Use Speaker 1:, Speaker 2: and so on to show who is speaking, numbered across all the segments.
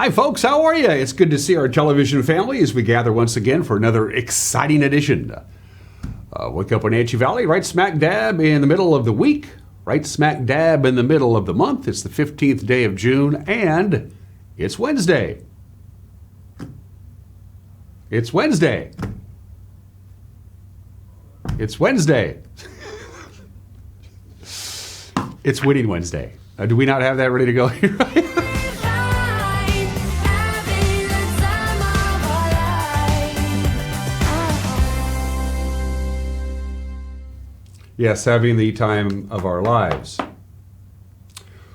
Speaker 1: Hi, folks. How are you? It's good to see our television family as we gather once again for another exciting edition. Wake up Wenatchee Valley, right smack dab in the middle of the week, right smack dab in the middle of the month. It's the 15th day of June, and it's Wednesday. It's Wednesday. It's Wednesday. It's Winning Wednesday. Do we not have that ready to go here? Yes, having the time of our lives.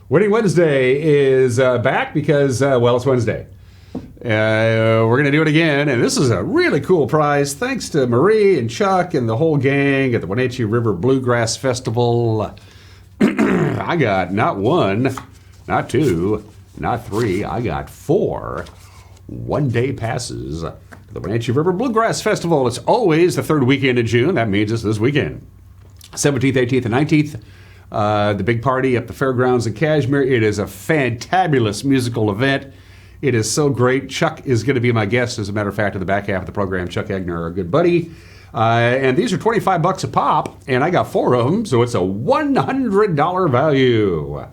Speaker 1: Winning Wednesday is back because, it's Wednesday. We're going to do it again, and this is a really cool prize. Thanks to Marie and Chuck and the whole gang at the Wenatchee River Bluegrass Festival. I got not one, not two, not three. I got 4 one-day passes to the Wenatchee River Bluegrass Festival. It's always the third weekend of June. That means it's this weekend. 17th, 18th, and 19th. The big party at the fairgrounds in Cashmere. It is a fantabulous musical event. It is so great. Chuck is going to be my guest, as a matter of fact, in the back half of the program. Chuck Egner, our good buddy. And these are $25 a pop, and I got 4 of them, so it's a $100 value. You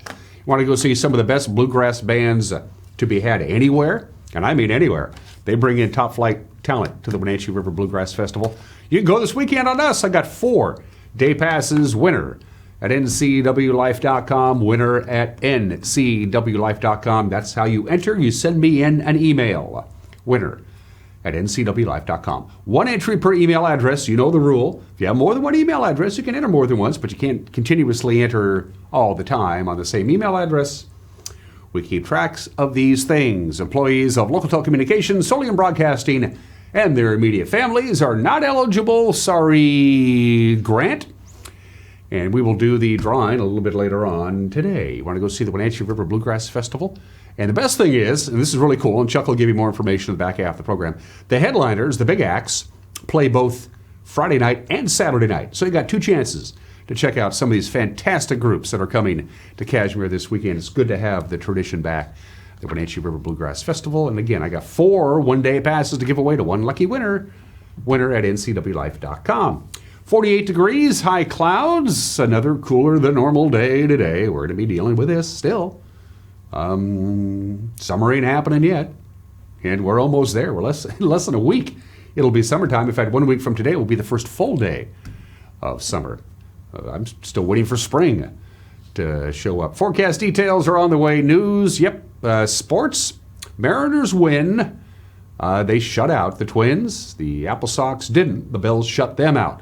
Speaker 1: want to go see some of the best bluegrass bands to be had anywhere? And I mean anywhere. They bring in top-flight talent to the Wenatchee River Bluegrass Festival. You can go this weekend on us. I got 4 day passes. Winner at ncwlife.com. Winner at ncwlife.com. That's how you enter. You send me in an email. Winner at ncwlife.com. 1 entry per email address. You know the rule. If you have more than 1 email address, you can enter more than once, but you can't continuously enter all the time on the same email address. We keep tracks of these things. Employees of Local Telecommunications, Solium Broadcasting, and their immediate families are not eligible. Sorry, Grant. And we will do the drawing a little bit later on today. You want to go see the Wenatchee River Bluegrass Festival? And the best thing is, and this is really cool, and Chuck will give you more information in the back half of the program, the headliners, the big acts, play both Friday night and Saturday night. So you got 2 chances to check out some of these fantastic groups that are coming to Cashmere this weekend. It's good to have the tradition back. The Wenatchee River Bluegrass Festival. And again, I got 4 one-day passes to give away to one lucky winner. Winner at ncwlife.com. 48 degrees, high clouds. Another cooler than normal day today. We're going to be dealing with this still. Summer ain't happening yet. And we're almost there. We're less than a week. It'll be summertime. In fact, 1 week from today will be the first full day of summer. I'm still waiting for spring to show up. Forecast details are on the way. News, sports. Mariners win. They shut out the Twins. The Apple Sox didn't. The Bills shut them out.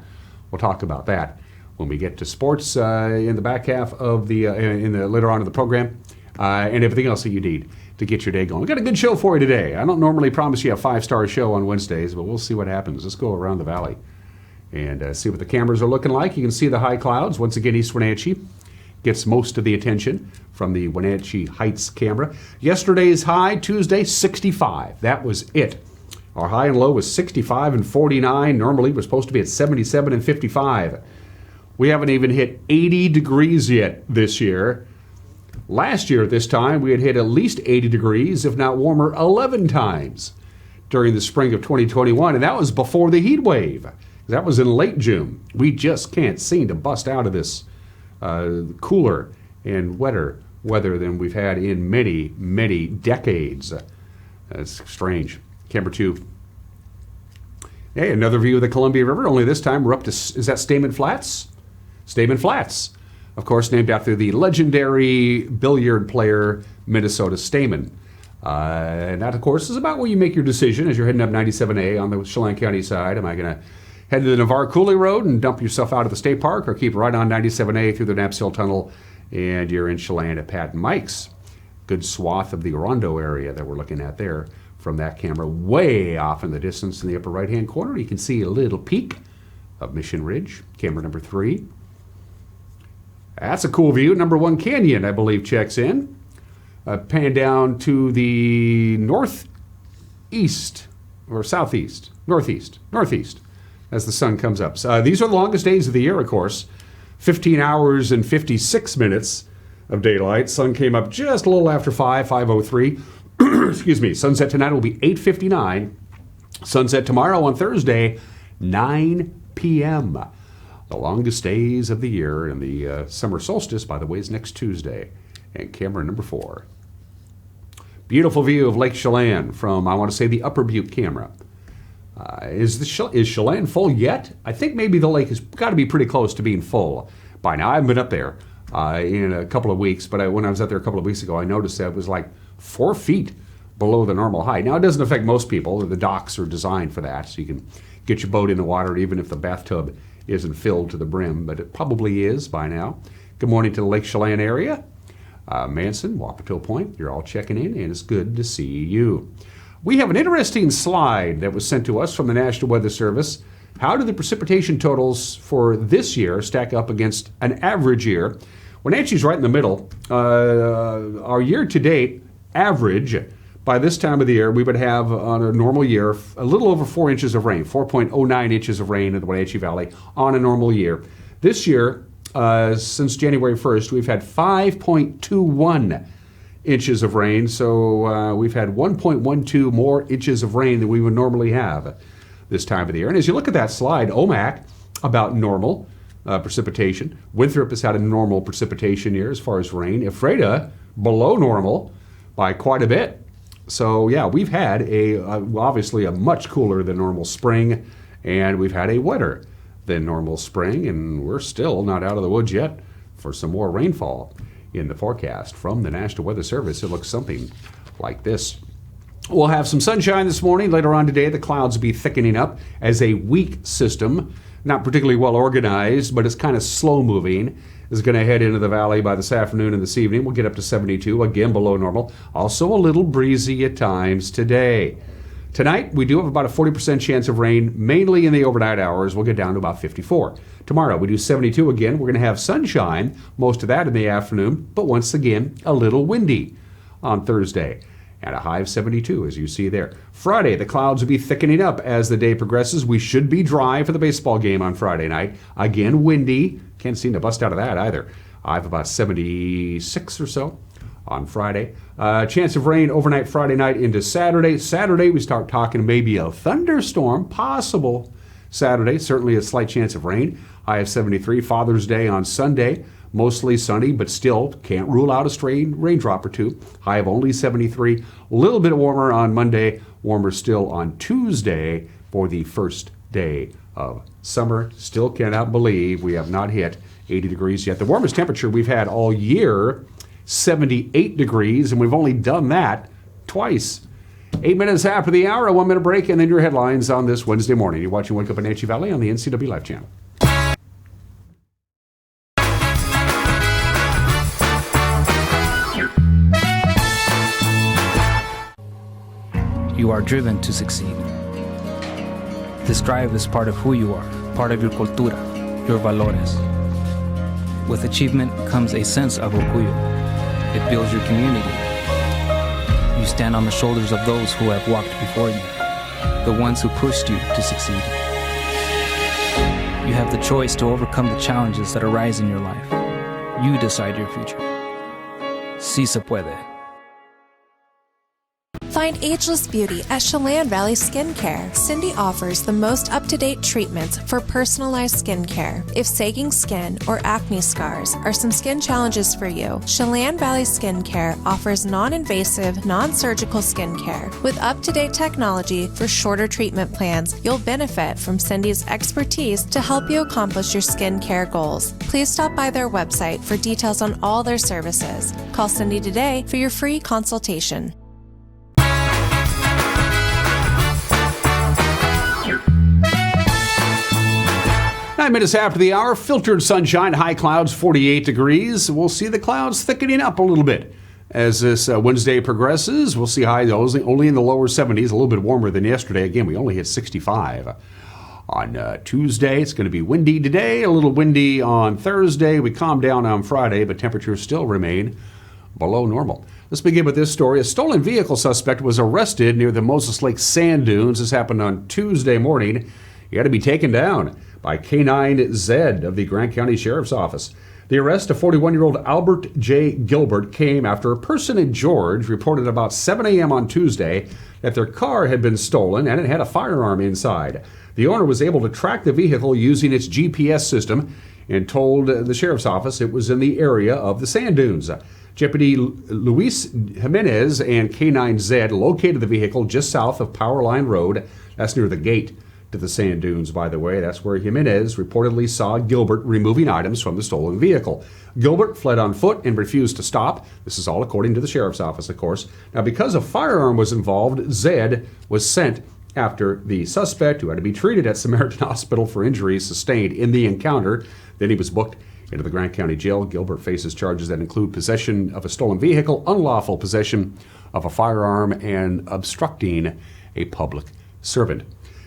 Speaker 1: We'll talk about that when we get to sports in the back half of the later on in the program, and everything else that you need to get your day going. We got a good show for you today. I don't normally promise you a 5-star show on Wednesdays, but we'll see what happens. Let's go around the valley and see what the cameras are looking like. You can see the high clouds. Once again, East Wenatchee gets most of the attention from the Wenatchee Heights camera. Yesterday's high, Tuesday, 65. That was it. Our high and low was 65 and 49. Normally, we're supposed to be at 77 and 55. We haven't even hit 80 degrees yet this year. Last year at this time, we had hit at least 80 degrees, if not warmer, 11 times during the spring of 2021, and that was before the heat wave. That was in late June. We just can't seem to bust out of this cooler and wetter weather than we've had in many, many decades. That's strange. Camera 2. Hey, another view of the Columbia River, only this time we're up to, is that Stamen Flats? Stamen Flats. Of course, named after the legendary billiard player, Minnesota Stamen. And that, of course, is about where you make your decision as you're heading up 97A on the Chelan County side. Am I going to head to the Navarre Coulee Road and dump yourself out of the state park, or keep right on 97A through the Knaps Hill Tunnel and you're in Chelan at Pat and Mike's? Good swath of the Orondo area that we're looking at there from that camera. Way off in the distance in the upper right-hand corner, you can see a little peak of Mission Ridge. Camera number 3. That's a cool view. Number 1 Canyon, I believe, checks in. Pan down to the northeast, or southeast, northeast, as the sun comes up. These are the longest days of the year, of course. 15 hours and 56 minutes of daylight. Sun came up just a little after 5:03. excuse me, sunset tonight will be 8:59. Sunset tomorrow on Thursday, 9 p.m. The longest days of the year, and the summer solstice, by the way, is next Tuesday. And camera number 4. Beautiful view of Lake Chelan from, I want to say, the Upper Butte camera. Is Chelan full yet? I think maybe the lake has got to be pretty close to being full by now. I haven't been up there in a couple of weeks, but when I was out there a couple of weeks ago, I noticed that it was like 4 feet below the normal height. Now, it doesn't affect most people. The docks are designed for that, so you can get your boat in the water even if the bathtub isn't filled to the brim, but it probably is by now. Good morning to the Lake Chelan area. Manson, Wapato Point, you're all checking in, and it's good to see you. We have an interesting slide that was sent to us from the National Weather Service. How do the precipitation totals for this year stack up against an average year? Wenatchee's right in the middle. Our year-to-date average, by this time of the year, we would have, on a normal year, a little over 4 inches of rain, 4.09 inches of rain in the Wenatchee Valley on a normal year. This year, since January 1st, we've had 5.21 inches of rain, so we've had 1.12 more inches of rain than we would normally have this time of the year. And as you look at that slide, OMAC, about normal precipitation. Winthrop has had a normal precipitation year as far as rain. Ephrata, below normal by quite a bit. So, yeah, we've had obviously a much cooler than normal spring, and we've had a wetter than normal spring, and we're still not out of the woods yet for some more rainfall in the forecast. From the National Weather Service, it looks something like this. We'll have some sunshine this morning. Later on today, the clouds will be thickening up as a weak system, not particularly well organized, but it's kind of slow moving, is going to head into the valley by this afternoon and this evening. We'll get up to 72, again below normal. Also a little breezy at times today. Tonight, we do have about a 40% chance of rain, mainly in the overnight hours. We'll get down to about 54. Tomorrow, we do 72 again. We're going to have sunshine, most of that in the afternoon, but once again, a little windy on Thursday. And a high of 72, as you see there. Friday, the clouds will be thickening up as the day progresses. We should be dry for the baseball game on Friday night. Again, windy. Can't seem to bust out of that either. I have about 76 or so on Friday. Chance of rain overnight Friday night into Saturday. Saturday, we start talking maybe a thunderstorm, possible Saturday. Certainly a slight chance of rain. High of 73. Father's Day on Sunday. Mostly sunny, but still can't rule out a stray raindrop or two. High of only 73. A little bit warmer on Monday. Warmer still on Tuesday for the first day of summer. Still cannot believe we have not hit 80 degrees yet. The warmest temperature we've had all year, 78 degrees, and we've only done that twice. 8 minutes after the hour, a 1 minute break, and then your headlines on this Wednesday morning. You're watching Wake Up in Wenatchee Valley on the NCW Live channel.
Speaker 2: You are driven to succeed. This drive is part of who you are, part of your cultura, your valores. With achievement comes a sense of orgullo. It builds your community. You stand on the shoulders of those who have walked before you, the ones who pushed you to succeed. You have the choice to overcome the challenges that arise in your life. You decide your future. Sí se puede.
Speaker 3: Find ageless beauty at Chelan Valley Skincare. Cindy offers the most up-to-date treatments for personalized skincare. If sagging skin or acne scars are some skin challenges for you, Chelan Valley Skincare offers non-invasive, non-surgical skincare. With up-to-date technology for shorter treatment plans, you'll benefit from Cindy's expertise to help you accomplish your skincare goals. Please stop by their website for details on all their services. Call Cindy today for your free consultation.
Speaker 1: 9 minutes after the hour, filtered sunshine, high clouds, 48 degrees. We'll see the clouds thickening up a little bit as this Wednesday progresses. We'll see highs only in the lower 70s, a little bit warmer than yesterday. Again, we only hit 65. On Tuesday, it's going to be windy today, a little windy on Thursday. We calm down on Friday, but temperatures still remain below normal. Let's begin with this story. A stolen vehicle suspect was arrested near the Moses Lake sand dunes. This happened on Tuesday morning. He had to be taken down by K9 Zed of the Grant County Sheriff's Office. The The arrest of 41-year-old Albert J. Gilbert came after a person in George reported about 7 a.m. on Tuesday that their car had been stolen and it had a firearm inside. The owner was able to track the vehicle using its GPS system and told the sheriff's office it was in the area of the sand dunes. Deputy Luis Jimenez and K9 Zed located the vehicle just south of Powerline Road. That's near the gate to the sand dunes, by the way. That's where Jimenez reportedly saw Gilbert removing items from the stolen vehicle. Gilbert fled on foot and refused to stop. This is all according to the sheriff's office, of course. Now, because a firearm was involved, Zed was sent after the suspect, who had to be treated at Samaritan Hospital for injuries sustained in the encounter. Then he was booked into the Grant County Jail. Gilbert faces charges that include possession of a stolen vehicle, unlawful possession of a firearm, and obstructing a public servant.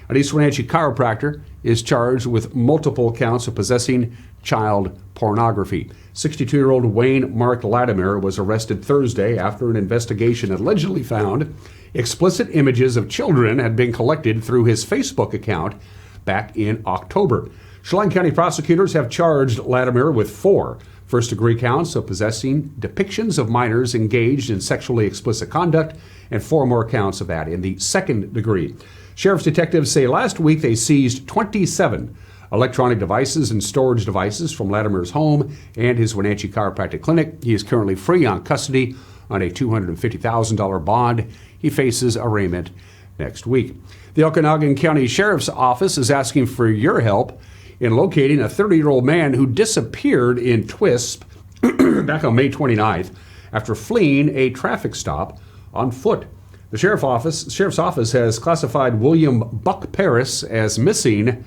Speaker 1: An East Wenatchee chiropractor is charged with multiple counts of possessing child pornography. 62-year-old Wayne Mark Latimer was arrested Thursday after an investigation allegedly found explicit images of children had been collected through his Facebook account back in October. Chelan County prosecutors have charged Latimer with 4 first-degree counts of possessing depictions of minors engaged in sexually explicit conduct and 4 more counts of that in the second degree. Sheriff's detectives say last week they seized 27 electronic devices and storage devices from Latimer's home and his Wenatchee Chiropractic Clinic. He is currently free on custody on a $250,000 bond. He faces arraignment next week. The Okanagan County Sheriff's Office is asking for your help in locating a 30-year-old man who disappeared in Twisp back on May 29th after fleeing a traffic stop on foot. The Sheriff's Office has classified William Buck Paris as missing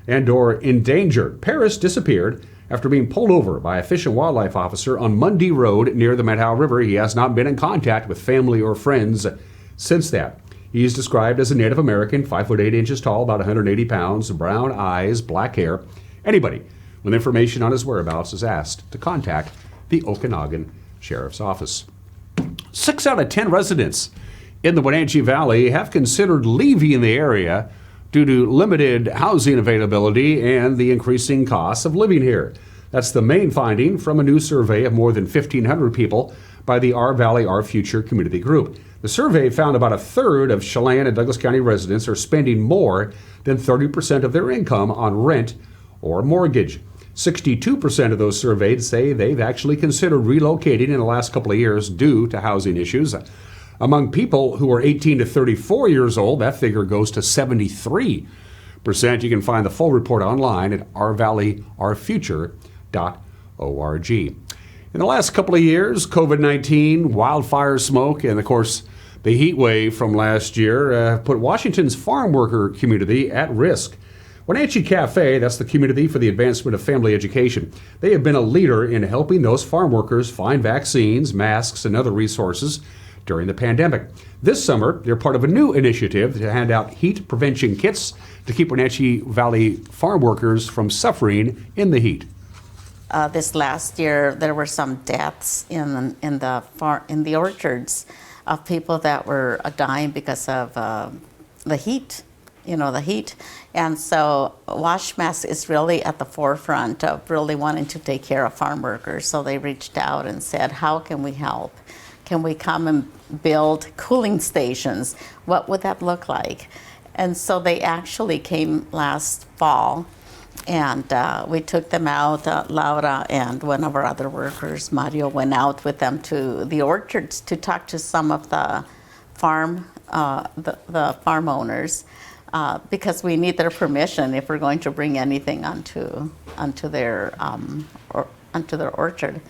Speaker 1: and/or endangered. Paris disappeared after being pulled over by a Fish and Wildlife officer on Mundy Road near the Methow River. He has not been in contact with family or friends since that. He is described as a Native American, 5 foot 8 inches tall, about 180 pounds, brown eyes, black hair. Anybody with information on his whereabouts is asked to contact the Okanagan Sheriff's Office. 6 out of 10 residents in the Wenatchee Valley have considered leaving the area due to limited housing availability and the increasing costs of living here. That's the main finding from a new survey of more than 1,500 people by the Our Valley, Our Future community group. The survey found about a third of Chelan and Douglas County residents are spending more than 30% of their income on rent or mortgage. 62% of those surveyed say they've actually considered relocating in the last couple of years due to housing issues. Among people who are 18 to 34 years old, that figure goes to 73%. You can find the full report online at ourvalleyourfuture.org. In the last couple of years, COVID-19, wildfire smoke, and of course, the heat wave from last year have put Washington's farm worker community at risk. Wenatchee Cafe, that's the community for the advancement of family education, they have been a leader in helping those farm workers find vaccines, masks, and other resources during the pandemic. This summer, they're part of a new initiative to hand out heat prevention kits to keep Wenatchee Valley farm workers from suffering in the heat.
Speaker 4: This last year, there were some deaths in the orchards of people that were dying because of the heat. The heat. And so Wash Mask is really at the forefront of really wanting to take care of farm workers. So they reached out and said, how can we help? Can we come and build cooling stations? What would that look like? And so they actually came last fall, and we took them out. Laura and one of our other workers, Mario, went out with them to the orchards to talk to some of the farm owners. Because we need their permission if we're going to bring anything onto their orchard.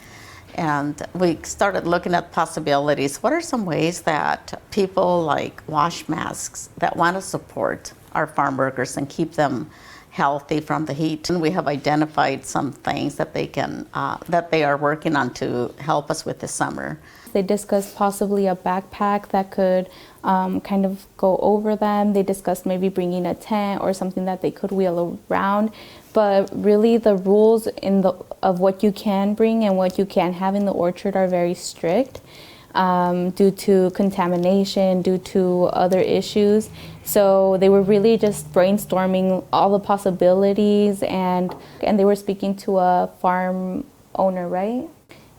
Speaker 4: And we started looking at possibilities. What are some ways that people like Wash Masks that want to support our farm workers and keep them healthy from the heat? And we have identified some things that they are working on to help us with this summer.
Speaker 5: They discussed possibly a backpack that could kind of go over them. They discussed maybe bringing a tent or something that they could wheel around. But really the rules of what you can bring and what you can have in the orchard are very strict due to contamination, due to other issues. So they were really just brainstorming all the possibilities, and they were speaking to a farm owner, right?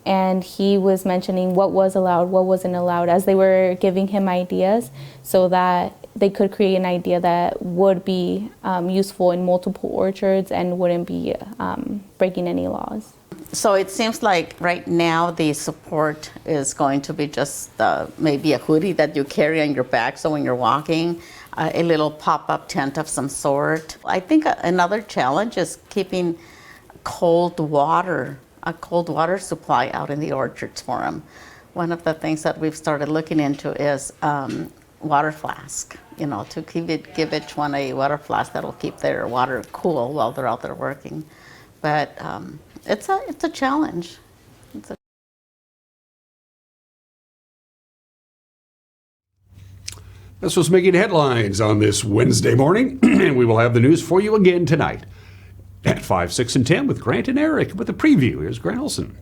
Speaker 5: And he was mentioning what was allowed, what wasn't allowed, as they were giving him ideas so that they could create an idea that would be useful in multiple orchards and wouldn't be breaking any laws.
Speaker 4: So it seems like right now the support is going to be just maybe a hoodie that you carry on your back, so when you're walking, a little pop-up tent of some sort. I think another challenge is keeping cold water, a cold water supply out in the orchards for them. One of the things that we've started looking into is water flask, to give each one a water flask that'll keep their water cool while they're out there working. But it's a challenge.
Speaker 1: This was making headlines on this Wednesday morning, and we will have the news for you again tonight at 5, 6, and 10 with Grant and Eric with a preview. Here's Grant Olson.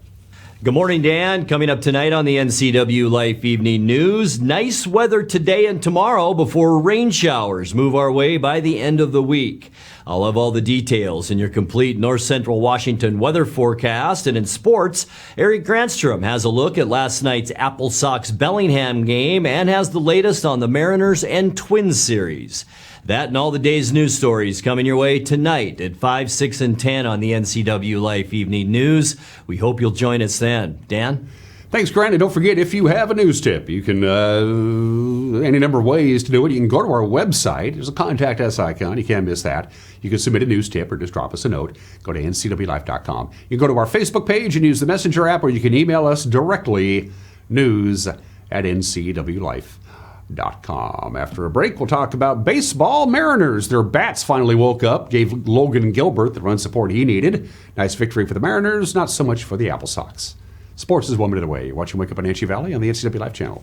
Speaker 6: Good morning, Dan. Coming up tonight on the NCW Life Evening News, nice weather today and tomorrow before rain showers move our way by the end of the week. I'll have all the details in your complete North Central Washington weather forecast. And in sports, Eric Grantstrom has a look at last night's Apple Sox Bellingham game and has the latest on the Mariners and Twins series. That and all the day's news stories coming your way tonight at 5, 6, and 10 on the NCW Life Evening News. We hope you'll join us then. Dan?
Speaker 1: Thanks, Grant. And don't forget, if you have a news tip, you can, any number of ways to do it. You can go to our website. There's a Contact Us icon. You can't miss that. You can submit a news tip or just drop us a note. Go to ncwlife.com. You can go to our Facebook page and use the Messenger app, or you can email us directly, news@ncwlife.com. After a break, we'll talk about baseball. Mariners, their bats finally woke up, gave Logan Gilbert the run support he needed. Nice victory for the Mariners, not so much for the Apple Sox. Sports is 1 minute away. You're watching Wake Up on Wenatchee Valley on the NCW Life channel.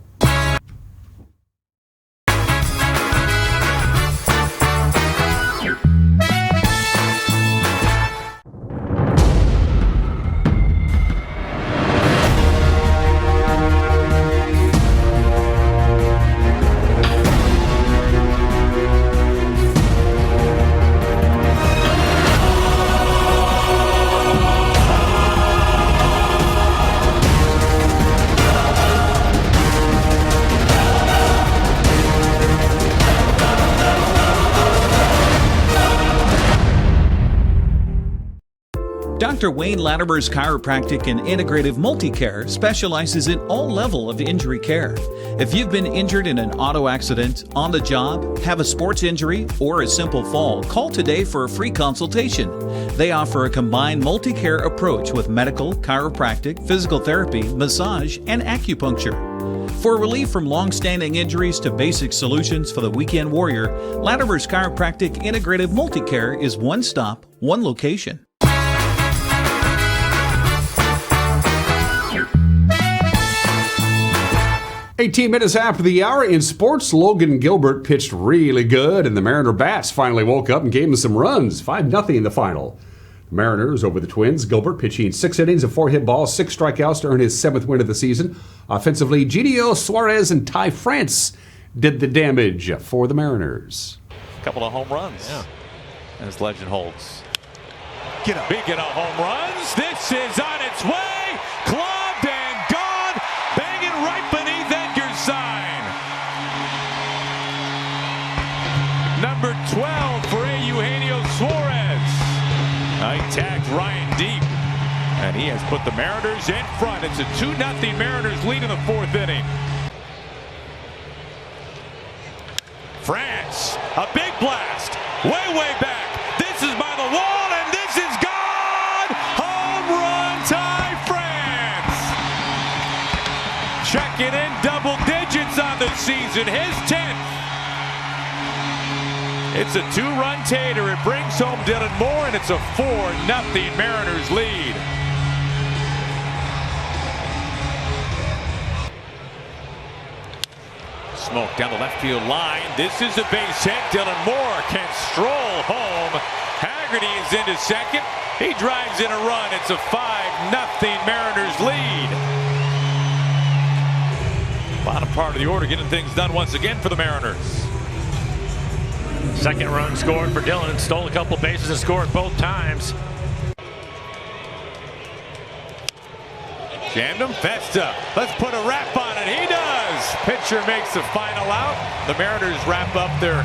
Speaker 7: Dr. Wayne Latimer's Chiropractic and Integrative Multicare specializes in all level of injury care. If you've been injured in an auto accident, on the job, have a sports injury, or a simple fall, call today for a free consultation. They offer a combined multi-care approach with medical, chiropractic, physical therapy, massage, and acupuncture. For relief from long-standing injuries to basic solutions for the weekend warrior, Latimer's Chiropractic Integrative Multicare is one stop, one location.
Speaker 1: 18 minutes after the hour in sports, Logan Gilbert pitched really good, and the Mariner bats finally woke up and gave him some runs. 5-0 in the final. The Mariners over the Twins. Gilbert pitching 6 innings of 4 hit balls, 6 strikeouts to earn his 7th win of the season. Offensively, Gidio Suarez and Ty France did the damage for the Mariners.
Speaker 8: A couple of home runs. Yeah. As legend holds. Get up. Big home runs. This is on its way. Clubbed and gone. Banging right beneath Edgar's sign. Number 12 for Eugenio Suarez. He tagged Ryan deep. And he has put the Mariners in front. It's a 2-0 Mariners lead in the 4th inning. France, a big blast. Way back. This is by the wall, and this is gone! Home run, Ty France! Checking in double digits on the season, his 10th. It's a 2-run tater. It brings home Dylan Moore, and it's a 4-0 Mariners lead. Smoke down the left field line. This is a base hit. Dylan Moore can stroll home. Haggerty is into second. He drives in a run. It's a 5-0 Mariners lead. Bottom part of the order getting things done once again for the Mariners.
Speaker 9: Second run scored for Dylan. Stole a couple bases and scored both times.
Speaker 8: Jammed him. Festa. Let's put a wrap on it. He does. Pitcher makes the final out. The Mariners wrap up their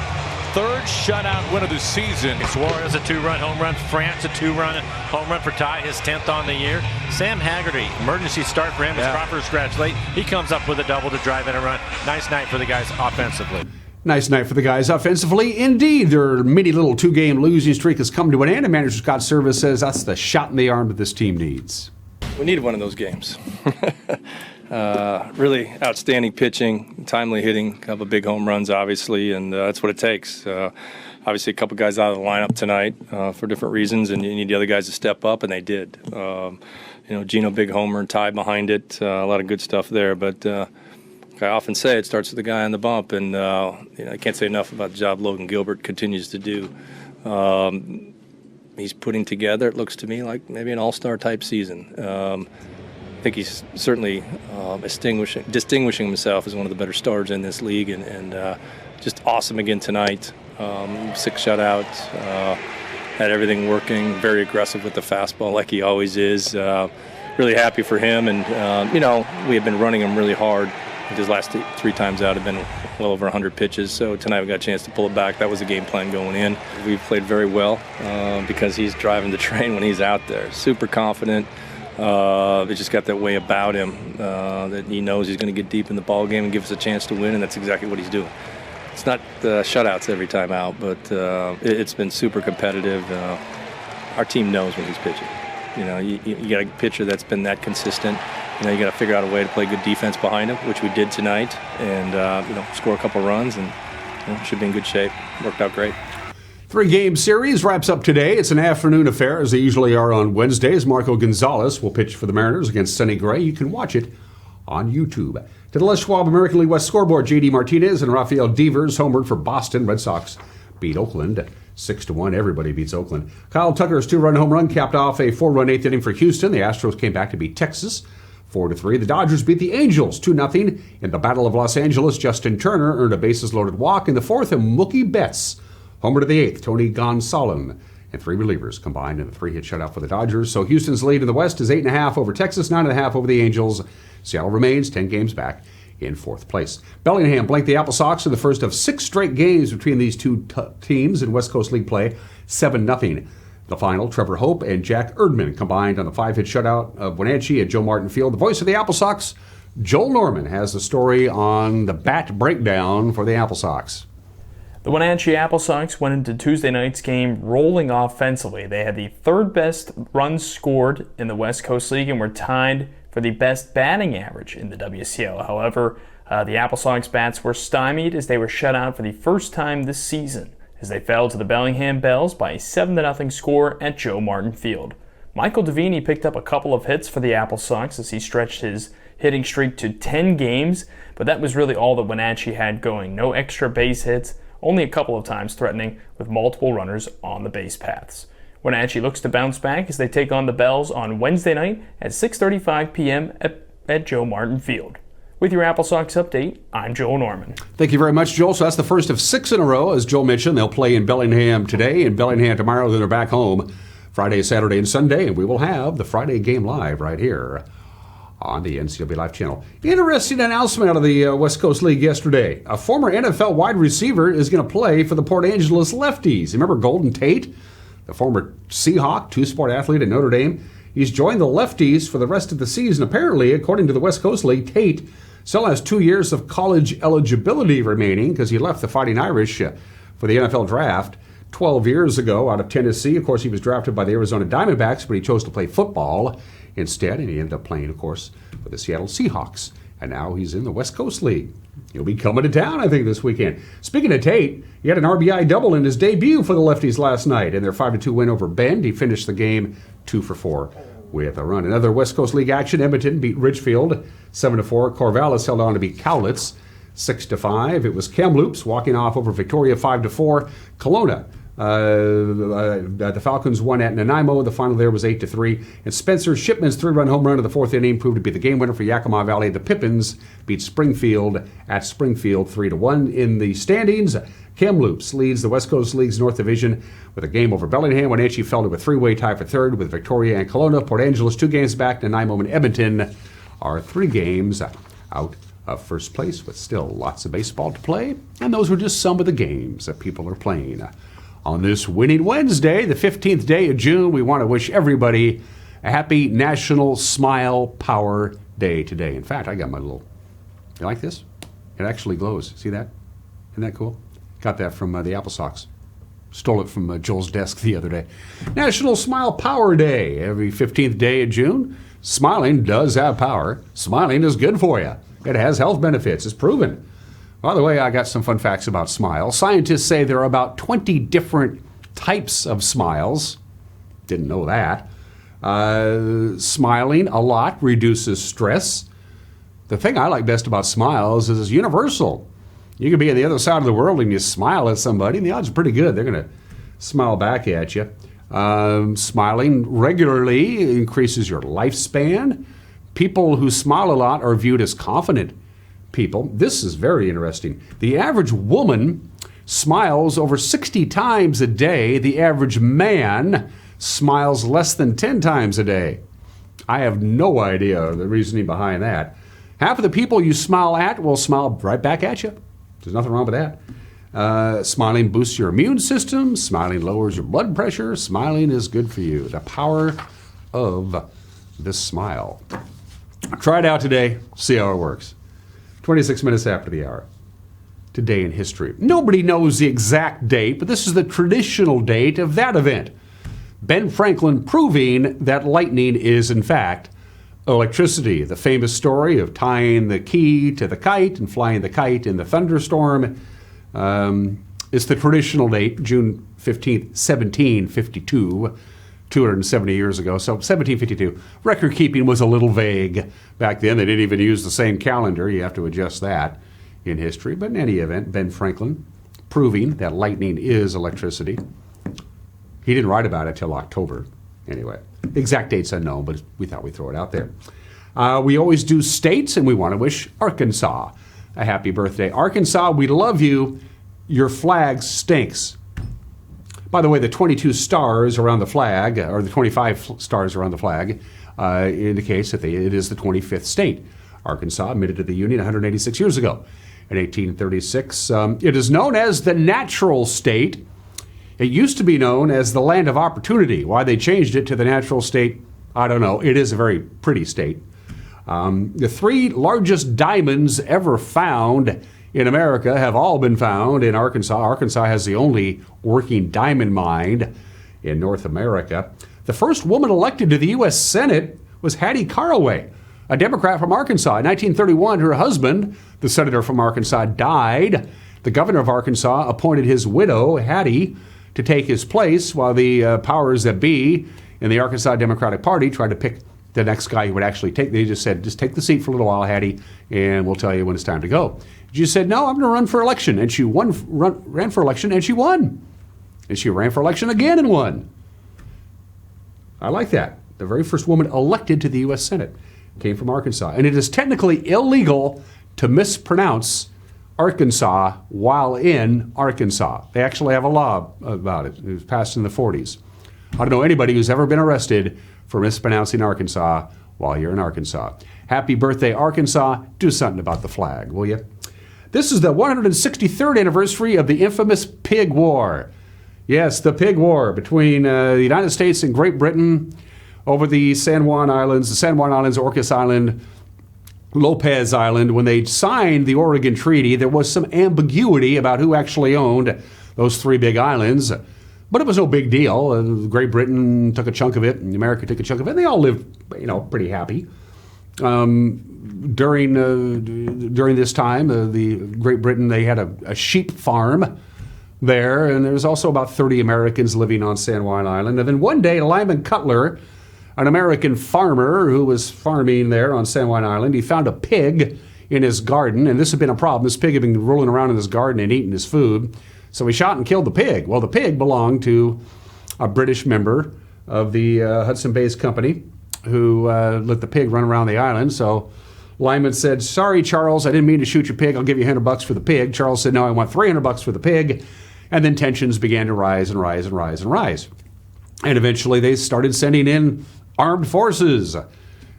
Speaker 8: third shutout win of the season.
Speaker 9: Suarez a 2-run home run. France a 2-run home run for Ty, his 10th on the year. Sam Haggerty, emergency start for him as Crawford scratched late. He comes up with a double to drive in a run. Nice night for the guys offensively.
Speaker 1: Nice night for the guys offensively. Indeed, their mini little 2-game losing streak has come to an end, and manager Scott Service says that's the shot in the arm that this team needs.
Speaker 10: We need one of those games. Really outstanding pitching, timely hitting, a couple of big home runs, obviously, and that's what it takes. Obviously, a couple guys out of the lineup tonight for different reasons, and you need the other guys to step up, and they did. Gino, big homer, and Ty behind it. A lot of good stuff there, but like I often say, it starts with the guy on the bump, and I can't say enough about the job Logan Gilbert continues to do. He's putting together, it looks to me like maybe an all-star type season. I think he's certainly distinguishing himself as one of the better starters in this league, and just awesome again tonight. 6 shutouts, had everything working, very aggressive with the fastball like he always is. Really happy for him, and we have been running him really hard. His last 3 times out have been well over 100 pitches, so tonight we got a chance to pull it back. That was the game plan going in. We've played very well because he's driving the train when he's out there. Super confident. He just got that way about him that he knows he's going to get deep in the ball game and give us a chance to win, and that's exactly what he's doing. It's not shutouts every time out, but it's been super competitive. Our team knows when he's pitching. You got a pitcher that's been that consistent. You got to figure out a way to play good defense behind him, which we did tonight, and score a couple runs, and should be in good shape. Worked out great.
Speaker 1: 3-game series wraps up today. It's an afternoon affair, as they usually are on Wednesdays. Marco Gonzalez will pitch for the Mariners against Sonny Gray. You can watch it on YouTube. To the Les Schwab American League West scoreboard, J.D. Martinez and Rafael Devers homered for Boston. Red Sox beat Oakland 6-1. Everybody beats Oakland. Kyle Tucker's 2-run home run capped off a 4-run 8th inning for Houston. The Astros came back to beat Texas 4-3. The Dodgers beat the Angels 2-0 in the Battle of Los Angeles. Justin Turner earned a bases-loaded walk in the 4th, and Mookie Betts homer to the 8th. Tony Gonsolin and 3 relievers combined in a 3-hit shutout for the Dodgers. So Houston's lead in the West is 8.5 over Texas, 9.5 over the Angels. Seattle remains 10 games back in 4th place. Bellingham blanked the Apple Sox in the first of 6 straight games between these two teams in West Coast League play, 7-0. The final, Trevor Hope and Jack Erdman combined on the 5-hit shutout of Wenatchee at Joe Martin Field. The voice of the Apple Sox, Joel Norman, has the story on the bat breakdown for the Apple Sox.
Speaker 11: The Wenatchee Apple Sox went into Tuesday night's game rolling offensively. They had the 3rd best runs scored in the West Coast League and were tied for the best batting average in the WCL. However, the Apple Sox bats were stymied as they were shut out for the first time this season, as they fell to the Bellingham Bells by a 7-0 score at Joe Martin Field. Michael Davini picked up a couple of hits for the Apple Sox as he stretched his hitting streak to 10 games, but that was really all that Wenatchee had going. No extra base hits, only a couple of times threatening with multiple runners on the base paths. Wenatchee looks to bounce back as they take on the Bells on Wednesday night at 6:35 p.m. at Joe Martin Field. With your Apple Sox update, I'm Joel Norman.
Speaker 1: Thank you very much, Joel. So that's the first of 6 in a row. As Joel mentioned, they'll play in Bellingham today and Bellingham tomorrow. Then they're back home Friday, Saturday, and Sunday. And we will have the Friday game live right here on the NCAA Live channel. Interesting announcement out of the West Coast League yesterday. A former NFL wide receiver is going to play for the Port Angeles Lefties. Remember Golden Tate, the former Seahawk, 2-sport athlete at Notre Dame? He's joined the Lefties for the rest of the season. Apparently, according to the West Coast League, Tate still has 2 years of college eligibility remaining because he left the Fighting Irish for the NFL draft 12 years ago out of Tennessee. Of course, he was drafted by the Arizona Diamondbacks, but he chose to play football instead, and he ended up playing, of course, for the Seattle Seahawks. And now he's in the West Coast League. He'll be coming to town, I think, this weekend. Speaking of Tate, he had an RBI double in his debut for the Lefties last night in their 5-2 win over Bend. He finished the game 2 for 4 with a run. Another West Coast League action. Edmonton beat Ridgefield 7-4. Corvallis held on to beat Cowlitz 6-5. It was Kamloops walking off over Victoria 5-4. Kelowna, the Falcons won at Nanaimo. The final there was 8-3. And Spencer Shipman's 3-run home run of the 4th inning proved to be the game winner for Yakima Valley. The Pippins beat Springfield at Springfield 3-1. In the standings, Kamloops leads the West Coast League's North Division with a game over Bellingham. Wenatchee fell to a 3-way tie for 3rd with Victoria and Kelowna. Port Angeles 2 games back. Nanaimo and Edmonton are 3 games out of first place with still lots of baseball to play. And those were just some of the games that people are playing. On this Winning Wednesday, the 15th day of June, we want to wish everybody a happy National Smile Power Day today. In fact, I got my little, you like this? It actually glows. See that? Isn't that cool? Got that from the Apple Socks. Stole it from Joel's desk the other day. National Smile Power Day. Every 15th day of June, smiling does have power. Smiling is good for you. It has health benefits. It's proven. By the way, I got some fun facts about smiles. Scientists say there are about 20 different types of smiles. Didn't know that. Smiling a lot reduces stress. The thing I like best about smiles is it's universal. You can be on the other side of the world and you smile at somebody, and the odds are pretty good they're going to smile back at you. Smiling regularly increases your lifespan. People who smile a lot are viewed as confident people. This is very interesting. The average woman smiles over 60 times a day. The average man smiles less than 10 times a day. I have no idea the reasoning behind that. Half of the people you smile at will smile right back at you. There's nothing wrong with that. Smiling boosts your immune system. Smiling lowers your blood pressure. Smiling is good for you. The power of the smile. Try it out today. See how it works. 26 minutes after the hour. Today in history. Nobody knows the exact date, but this is the traditional date of that event. Ben Franklin proving that lightning is, in fact, electricity. The famous story of tying the key to the kite and flying the kite in the thunderstorm. It's the traditional date, June 15th, 1752. 270 years ago, so 1752. Record keeping was a little vague back then. They didn't even use the same calendar. You have to adjust that in history. But in any event, Ben Franklin proving that lightning is electricity. He didn't write about it till October. Anyway, the exact date's unknown, but we thought we'd throw it out there. We always do states, and we want to wish Arkansas a happy birthday. Arkansas, we love you. Your flag stinks. By the way, the 22 stars around the flag, or the 25 stars around the flag, indicates that it is the 25th state. Arkansas admitted to the Union 186 years ago. In 1836, it is known as the natural state. It used to be known as the land of opportunity. Why they changed it to the natural state, I don't know. It is a very pretty state. The 3 largest diamonds ever found in America have all been found in Arkansas. Arkansas has the only working diamond mine in North America. The first woman elected to the U.S. Senate was Hattie Caraway, a Democrat from Arkansas. In 1931, her husband, the senator from Arkansas, died. The governor of Arkansas appointed his widow, Hattie, to take his place, while the powers that be in the Arkansas Democratic Party tried to pick the next guy who would actually take. They just said, just take the seat for a little while, Hattie, and we'll tell you when it's time to go. She said, no, I'm going to run for election. And she ran for election, and she won. And she ran for election again and won. I like that. The very first woman elected to the U.S. Senate came from Arkansas. And it is technically illegal to mispronounce Arkansas while in Arkansas. They actually have a law about it. It was passed in the 40s. I don't know anybody who's ever been arrested for mispronouncing Arkansas while you're in Arkansas. Happy birthday, Arkansas. Do something about the flag, will you? This is the 163rd anniversary of the infamous Pig War. Yes, the Pig War between the United States and Great Britain over the San Juan Islands, Orcas Island, Lopez Island. When they signed the Oregon Treaty, there was some ambiguity about who actually owned those 3 big islands. But it was no big deal. Great Britain took a chunk of it, and America took a chunk of it, and they all lived, pretty happy. During this time, the Great Britain, they had a sheep farm there, and there was also about 30 Americans living on San Juan Island. And then one day, Lyman Cutler, an American farmer who was farming there on San Juan Island, he found a pig in his garden, and this had been a problem. This pig had been rolling around in his garden and eating his food. So he shot and killed the pig. Well, the pig belonged to a British member of the Hudson Bay's Company who let the pig run around the island. So Lyman said, sorry, Charles, I didn't mean to shoot your pig. I'll give you $100 for the pig. Charles said, no, I want $300 for the pig. And then tensions began to rise and rise and rise and rise. And eventually they started sending in armed forces.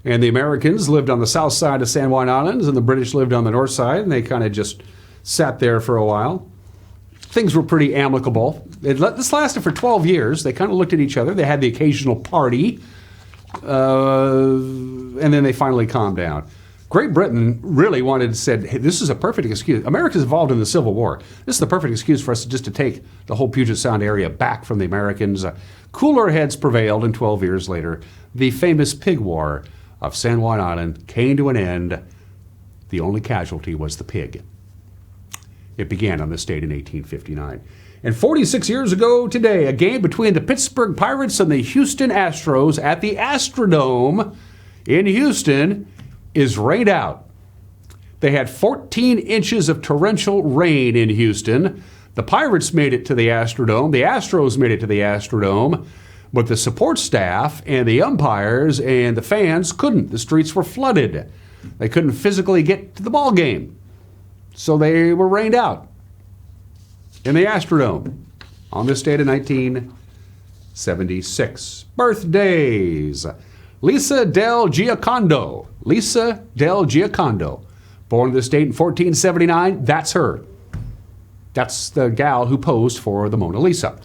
Speaker 1: And the Americans lived on the south side of San Juan Islands, and the British lived on the north side, and they kind of just sat there for a while. Things were pretty amicable. This lasted for 12 years. They kind of looked at each other. They had the occasional party, and then they finally calmed down. Great Britain really said, hey, this is a perfect excuse. America's involved in the Civil War. This is the perfect excuse for us just to take the whole Puget Sound area back from the Americans. Cooler heads prevailed, and 12 years later, the famous Pig War of San Juan Island came to an end. The only casualty was the pig. It began on this date in 1859. And 46 years ago today, a game between the Pittsburgh Pirates and the Houston Astros at the Astrodome in Houston is rained out. They had 14 inches of torrential rain in Houston. The Pirates made it to the Astrodome. The Astros made it to the Astrodome. But the support staff and the umpires and the fans couldn't. The streets were flooded. They couldn't physically get to the ball game. So they were rained out in the Astrodome on this date of 1976. Birthdays. Lisa Del Giocondo. Lisa Del Giocondo. Born this date in 1479. That's her. That's the gal who posed for the Mona Lisa.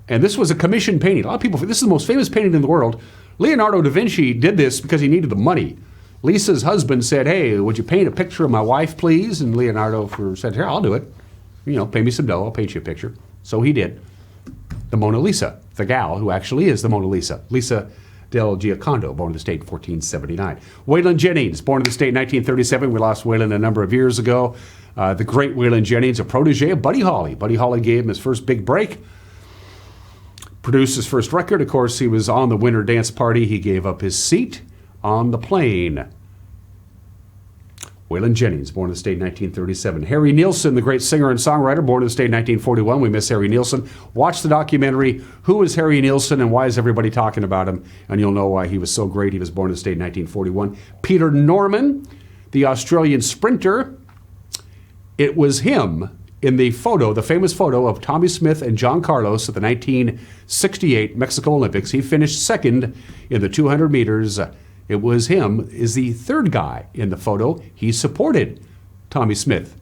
Speaker 1: And this was a commissioned painting. A lot of people, this is the most famous painting in the world. Leonardo da Vinci did this because he needed the money. Lisa's husband said, hey, would you paint a picture of my wife, please? And Leonardo said, here, I'll do it. Pay me some dough, I'll paint you a picture. So he did. The Mona Lisa, the gal who actually is the Mona Lisa. Lisa Del Giocondo, born in the state in 1479. Waylon Jennings, born in the state in 1937. We lost Waylon a number of years ago. The great Waylon Jennings, a protege of Buddy Holly. Buddy Holly gave him his first big break. Produced his first record. Of course, he was on the Winter Dance Party. He gave up his seat on the plane. Waylon Jennings, born in the state in 1937. Harry Nilsson, the great singer and songwriter, born in the state in 1941. We miss Harry Nilsson. Watch the documentary, Who is Harry Nilsson and Why is Everybody Talking About Him? And you'll know why he was so great. He was born in the state in 1941. Peter Norman, the Australian sprinter. It was him in the photo, the famous photo of Tommy Smith and John Carlos at the 1968 Mexico Olympics. He finished second in the 200 meters. It was him, is the third guy in the photo. He supported Tommy Smith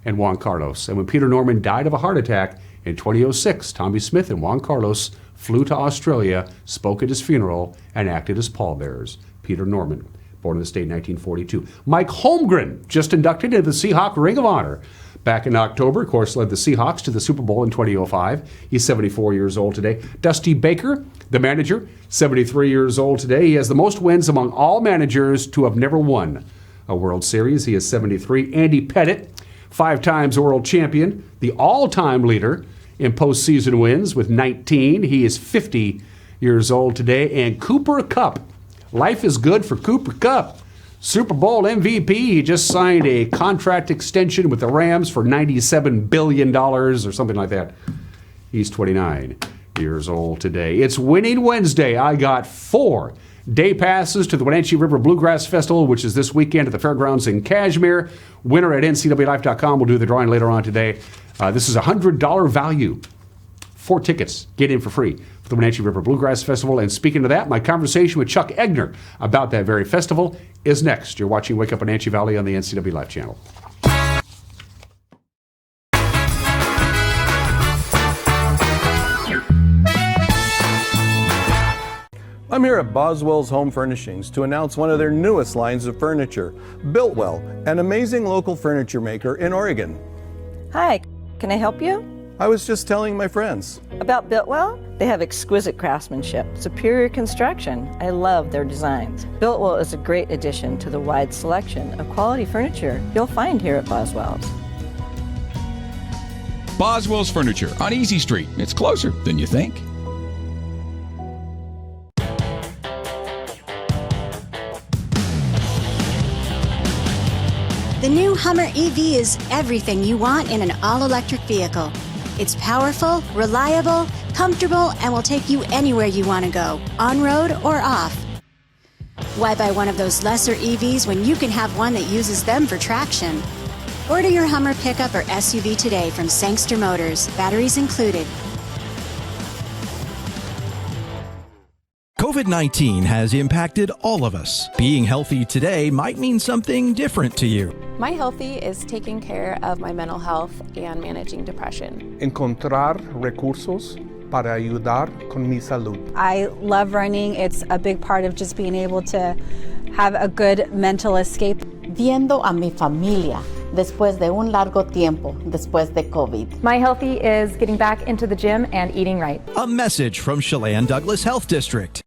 Speaker 1: and Juan Carlos. And when Peter Norman died of a heart attack in 2006, Tommy Smith and Juan Carlos flew to Australia, spoke at his funeral, and acted as pallbearers. Peter Norman, born in the state in 1942. Mike Holmgren, just inducted into the Seahawk Ring of Honor. Back in October, of course, led the Seahawks to the Super Bowl in 2005. He's 74 years old today. Dusty Baker, the manager, 73 years old today. He has the most wins among all managers to have never won a World Series. He is 73. Andy Pettitte, 5 times world champion, the all-time leader in postseason wins with 19. He is 50 years old today. And Cooper Kupp. Life is good for Cooper Kupp. Super Bowl MVP. He just signed a contract extension with the Rams for $97 billion or something like that. He's 29 years old today. It's Winning Wednesday. I got 4 day passes to the Wenatchee River Bluegrass Festival, which is this weekend at the fairgrounds in Kashmir. Winner at ncwlife.com. We'll do the drawing later on today. This is a $100 value. 4 tickets. Get in for free for the Wenatchee River Bluegrass Festival. And speaking of that, my conversation with Chuck Egner about that very festival is next. You're watching Wake Up Wenatchee Valley on the NCW Life channel.
Speaker 12: I'm here at Boswell's Home Furnishings to announce one of their newest lines of furniture, Builtwell, an amazing local furniture maker in Oregon.
Speaker 13: Hi, can I help you?
Speaker 12: I was just telling my friends.
Speaker 13: About Builtwell? They have exquisite craftsmanship, superior construction. I love their designs. Builtwell is a great addition to the wide selection of quality furniture you'll find here at Boswell's.
Speaker 14: Boswell's Furniture on Easy Street. It's closer than you think.
Speaker 15: The new Hummer EV is everything you want in an all-electric vehicle. It's powerful, reliable, comfortable, and will take you anywhere you want to go, on-road or off. Why buy one of those lesser EVs when you can have one that uses them for traction? Order your Hummer pickup or SUV today from Sangster Motors, batteries included.
Speaker 16: COVID-19 has impacted all of us. Being healthy today might mean something different to you.
Speaker 17: My healthy is taking care of my mental health and managing depression.
Speaker 18: Encontrar recursos para ayudar con mi salud.
Speaker 19: I love running. It's a big part of just being able to have a good mental escape.
Speaker 4: Viendo a mi familia después de un largo tiempo, después de COVID.
Speaker 20: My healthy is getting back into the gym and eating right.
Speaker 16: A message from Chelan Douglas Health District.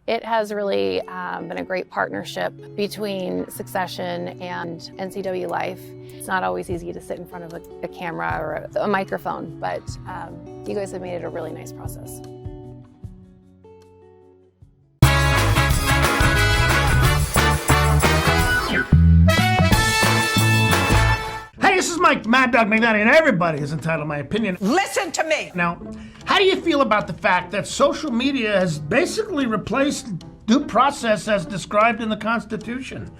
Speaker 17: It has really been a great partnership between Succession and NCW Life. It's not always easy to sit in front of a camera or a microphone, but you guys have made it a really nice process.
Speaker 21: Hey, this is Mike Mad Dog McNally, and everybody is entitled to my opinion.
Speaker 22: Listen to me!
Speaker 21: Now, how do you feel about the fact that social media has basically replaced due process as described in the Constitution?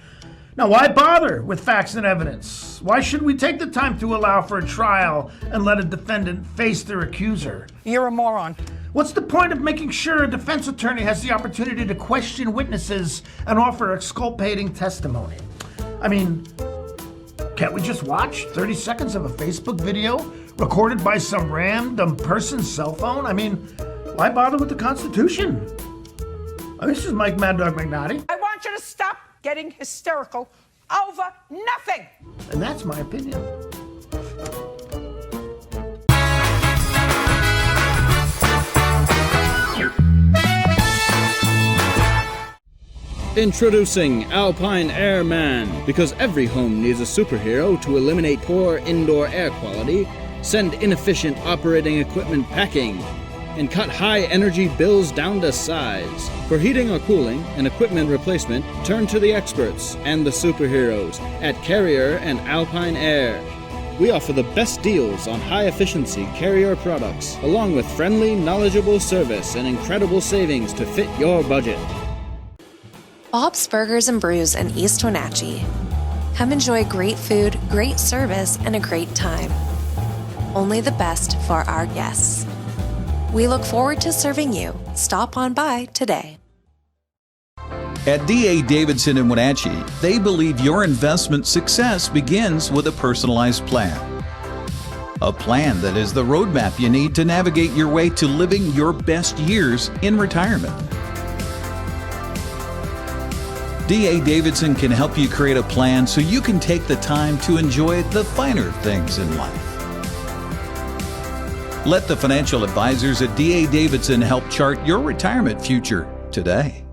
Speaker 21: Now, why bother with facts and evidence? Why should we take the time to allow for a trial and let a defendant face their accuser?
Speaker 22: You're a moron.
Speaker 21: What's the point of making sure a defense attorney has the opportunity to question witnesses and offer exculpating testimony? I mean, can't we just watch 30 seconds of a Facebook video recorded by some random person's cell phone? I mean, why bother with the Constitution? This is Mike Mad Dog McNally.
Speaker 22: I want you to stop getting hysterical over nothing.
Speaker 21: And that's my opinion.
Speaker 23: Introducing Alpine Airman. Because every home needs a superhero to eliminate poor indoor air quality, send inefficient operating equipment packing, and cut high energy bills down to size. For heating or cooling and equipment replacement, turn to the experts and the superheroes at Carrier and Alpine Air. We offer the best deals on high-efficiency Carrier products, along with friendly, knowledgeable service and incredible savings to fit your budget.
Speaker 3: Bob's Burgers and Brews in East Wenatchee. Come enjoy great food, great service, and a great time. Only the best for our guests. We look forward to serving you. Stop on by today.
Speaker 7: At D.A. Davidson in Wenatchee, they believe your investment success begins with a personalized plan. A plan that is the roadmap you need to navigate your way to living your best years in retirement. D.A. Davidson can help you create a plan so you can take the time to enjoy the finer things in life. Let the financial advisors at D.A. Davidson help chart your retirement future today.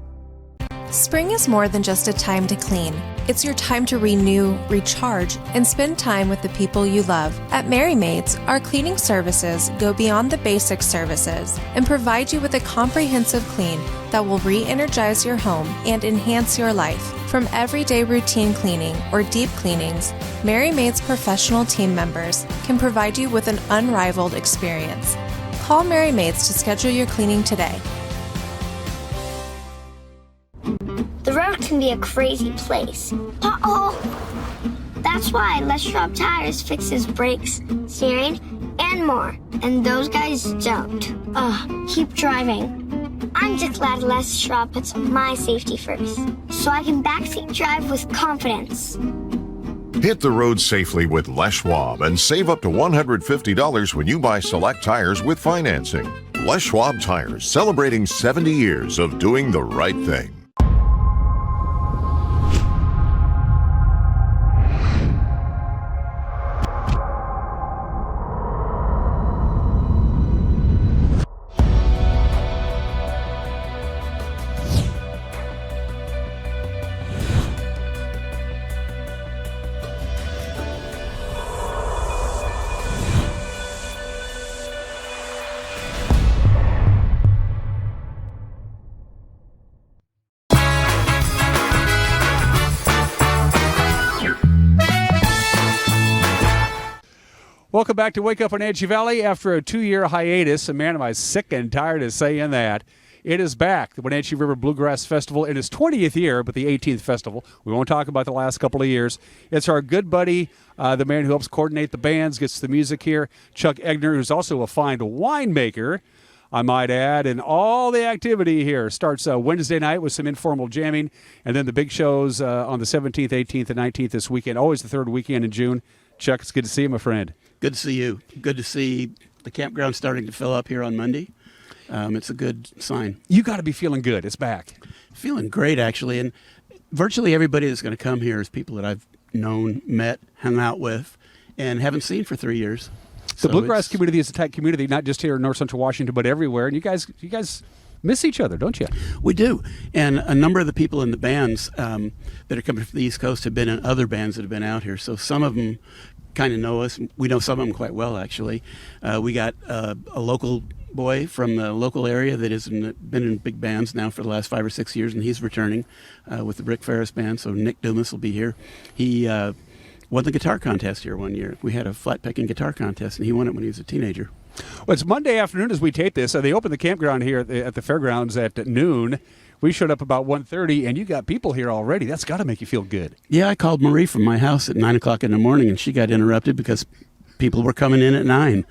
Speaker 3: Spring is more than just a time to clean. It's your time to renew, recharge, and spend time with the people you love. At Merry Maids, our cleaning services go beyond the basic services and provide you with a comprehensive clean that will re-energize your home and enhance your life. From everyday routine cleaning or deep cleanings, Merry Maids professional team members can provide you with an unrivaled experience. Call Merry Maids to schedule your cleaning today.
Speaker 24: The road can be a crazy place. Uh-oh! That's why Les Schwab Tires fixes brakes, steering, and more. And those guys don't. Keep driving. I'm just glad Les Schwab puts my safety first, so I can backseat drive with confidence.
Speaker 25: Hit the road safely with Les Schwab and save up to $150 when you buy select tires with financing. Les Schwab Tires, celebrating 70 years of doing the right thing.
Speaker 1: Welcome back to Wake Up Wenatchee Valley. After a 2-year hiatus, and man, am I sick and tired of saying that. It is back, the Wenatchee River Bluegrass Festival in its 20th year, but the 18th festival. We won't talk about the last couple of years. It's our good buddy, the man who helps coordinate the bands, gets the music here, Chuck Egner, who's also a fine winemaker, I might add, and all the activity here starts Wednesday night with some informal jamming, and then the big shows on the 17th, 18th, and 19th this weekend, always the third weekend in June. Chuck, it's good to see you, my friend.
Speaker 2: Good to see you. Good to see the campground starting to fill up here on Monday. It's a good sign.
Speaker 1: You got to be feeling good. It's back.
Speaker 2: Feeling great, actually, and virtually everybody that's going to come here is people that I've known, met, hung out with, and haven't seen for 3 years.
Speaker 1: The bluegrass community is a tight community, not just here in North Central Washington, but everywhere. And you guys miss each other, don't you?
Speaker 2: We do. And a number of the people in the bands that are coming from the East Coast have been in other bands that have been out here. So some of them kind of know us. We know some of them quite well, actually. We got a local boy from the local area that has been in big bands now for the last 5 or 6 years, and he's returning with the Rick Ferris Band. So Nick Dumas will be here. He won the guitar contest here one year. We had a flat-picking guitar contest, and he won it when he was a teenager.
Speaker 1: Well, it's Monday afternoon as we tape this. They opened the campground here at the fairgrounds at noon. We showed up about 1:30, and you got people here already. That's got to make you feel good.
Speaker 2: Yeah, I called Marie from my house at 9 o'clock in the morning, and she got interrupted because people were coming in at 9.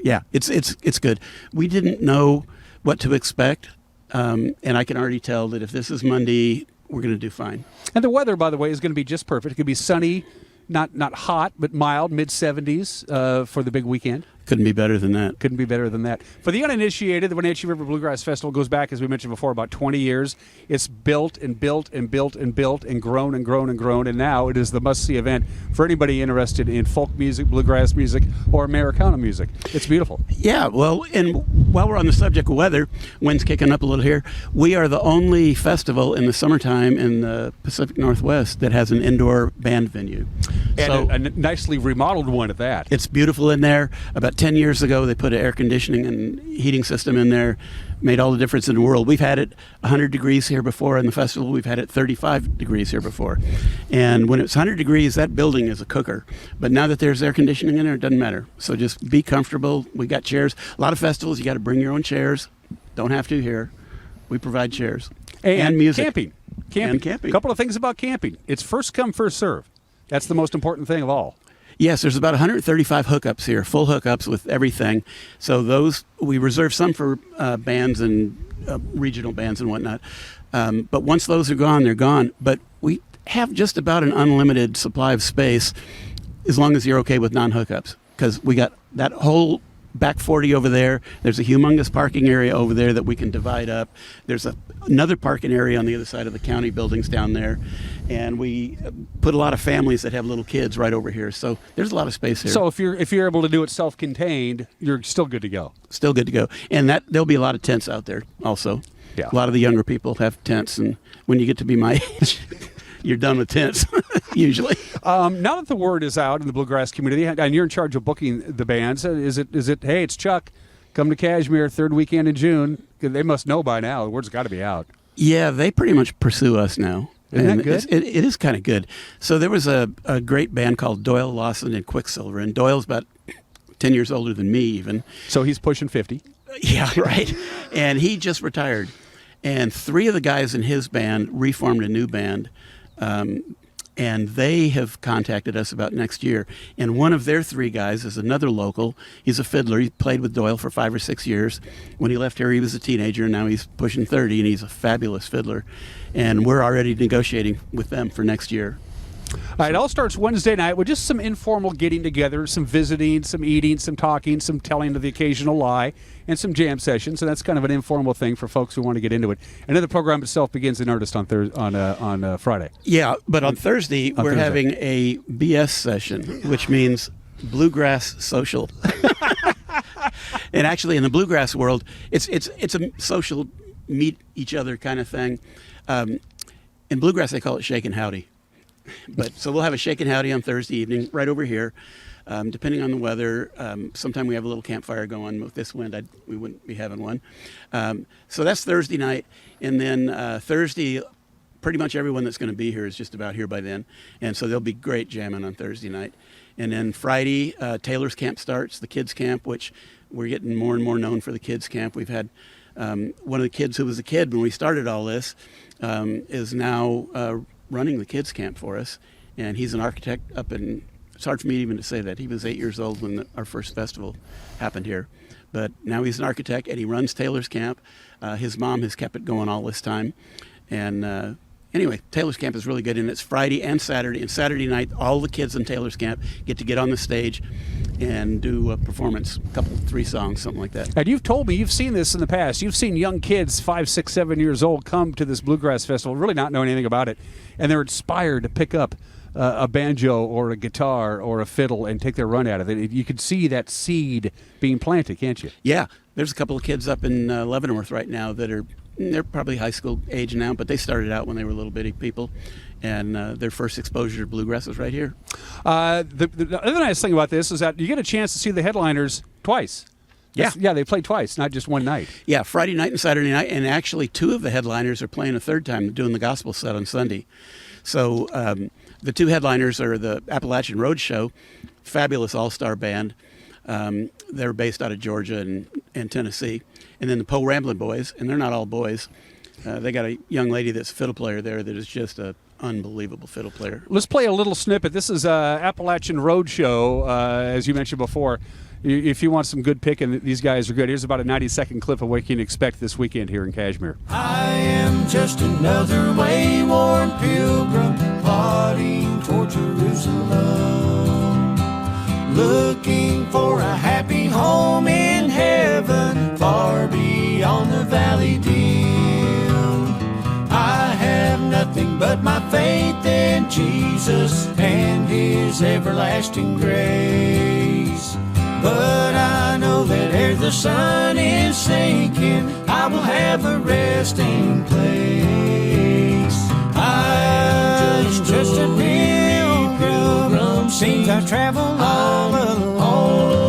Speaker 2: Yeah, it's good. We didn't know what to expect, and I can already tell that if this is Monday, we're going to do fine.
Speaker 1: And the weather, by the way, is going to be just perfect. It could be sunny, not hot, but mild, mid-70s for the big weekend.
Speaker 2: Couldn't be better than that.
Speaker 1: Couldn't be better than that. For the uninitiated, the Wenatchee River Bluegrass Festival goes back, as we mentioned before, about 20 years. It's built and built and built and built and grown and grown and grown, and now it is the must-see event for anybody interested in folk music, bluegrass music, or Americana music. It's beautiful.
Speaker 2: Yeah, well, and while we're on the subject of weather, wind's kicking up a little here, we are the only festival in the summertime in the Pacific Northwest that has an indoor band venue.
Speaker 1: And
Speaker 2: so,
Speaker 1: a nicely remodeled one at that.
Speaker 2: It's beautiful in there. About 10 years ago, they put an air conditioning and heating system in there, made all the difference in the world. We've had it 100 degrees here before in the festival. We've had it 35 degrees here before. And when it's 100 degrees, that building is a cooker. But now that there's air conditioning in there, it doesn't matter. So just be comfortable. We got chairs. A lot of festivals, you got to bring your own chairs. Don't have to here. We provide chairs. And music.
Speaker 1: Camping.
Speaker 2: And camping.
Speaker 1: A couple of things about camping. It's first come, first serve. That's the most important thing of all.
Speaker 2: Yes, there's about 135 hookups here, full hookups with everything. So those, we reserve some for bands and regional bands and whatnot. But once those are gone, they're gone. But we have just about an unlimited supply of space as long as you're okay with non-hookups. Because we got that whole back 40 over there. There's a humongous parking area over there that we can divide up. There's another parking area on the other side of the county buildings down there. And we put a lot of families that have little kids right over here. So there's a lot of space here.
Speaker 1: So if you're able to do it self-contained, you're still good to go.
Speaker 2: Still good to go. And there'll be a lot of tents out there also.
Speaker 1: Yeah.
Speaker 2: A lot of the younger people have tents. And when you get to be my age, you're done with tents, usually.
Speaker 1: Now that the word is out in the bluegrass community, and you're in charge of booking the bands, is it? Hey, it's Chuck. Come to Kashmir, third weekend in June. They must know by now. The word's got to be out.
Speaker 2: Yeah, they pretty much pursue us now.
Speaker 1: Isn't that good?
Speaker 2: It is kind of good. So there was a great band called Doyle, Lawson, and Quicksilver, and Doyle's about 10 years older than me even.
Speaker 1: So he's pushing 50.
Speaker 2: Yeah, right. And he just retired. And 3 of the guys in his band reformed a new band. And they have contacted us about next year. And one of their 3 guys is another local. He's a fiddler. He played with Doyle for 5 or 6 years. When he left here, he was a teenager. Now he's pushing 30, and he's a fabulous fiddler. And we're already negotiating with them for next year.
Speaker 1: All right, it all starts Wednesday night with just some informal getting together, some visiting, some eating, some talking, some telling of the occasional lie, and some jam sessions. And that's kind of an informal thing for folks who want to get into it. And then the program itself begins in earnest on Friday.
Speaker 2: Yeah, but on Thursday, we're having a BS session, which means Bluegrass Social. And actually, in the bluegrass world, it's a social meet each other kind of thing. In bluegrass, they call it Shake and Howdy. But so we'll have a Shake and Howdy on Thursday evening right over here. Depending on the weather, sometime we have a little campfire going. With this wind, we wouldn't be having one. So that's Thursday night. And then Thursday, pretty much everyone that's going to be here is just about here by then. And so there'll be great jamming on Thursday night. And then Friday, Taylor's Camp starts, the kids' camp, which we're getting more and more known for the kids' camp. We've had One of the kids who was a kid when we started all this is now running the kids camp for us, and he's an architect up in, it's hard for me even to say that. He was 8 years old when our first festival happened here. But now he's an architect, and he runs Taylor's Camp. His mom has kept it going all this time. And anyway, Taylor's Camp is really good, and it's Friday and Saturday. And Saturday night, all the kids in Taylor's Camp get on the stage and do a performance, 3 songs, something like that.
Speaker 1: And you've told me, you've seen this in the past. You've seen young kids, 5, 6, 7 years old, come to this Bluegrass Festival, really not knowing anything about it, and they're inspired to pick up a banjo or a guitar or a fiddle and take their run at it. You can see that seed being planted, can't you?
Speaker 2: Yeah. There's a couple of kids up in Leavenworth right now they're probably high school age now, but they started out when they were little bitty people, and their first exposure to bluegrass was right here.
Speaker 1: The other nice thing about this is that you get a chance to see the headliners twice.
Speaker 2: Yeah.
Speaker 1: They play twice, not just one night.
Speaker 2: Yeah, Friday night and Saturday night, and actually 2 of the headliners are playing a third time, doing the gospel set on Sunday. So the 2 headliners are the Appalachian Road Show, fabulous all-star band. They're based out of Georgia and Tennessee. And then the Po Ramblin' Boys, and they're not all boys. They got a young lady that's a fiddle player there that is just an unbelievable fiddle player.
Speaker 1: Let's play a little snippet. This is Appalachian Road Show, as you mentioned before. If you want some good picking, these guys are good. Here's about a 90-second clip of what you can expect this weekend here in Kashmir.
Speaker 5: I am just another wayworn pilgrim plodding toward Jerusalem, looking for a happy home in heaven far beyond the valley dim. I have nothing but my faith in Jesus and his everlasting grace. But I know that ere the sun is sinking, I will have a resting place. I'm just a pilgrim, seems I travel all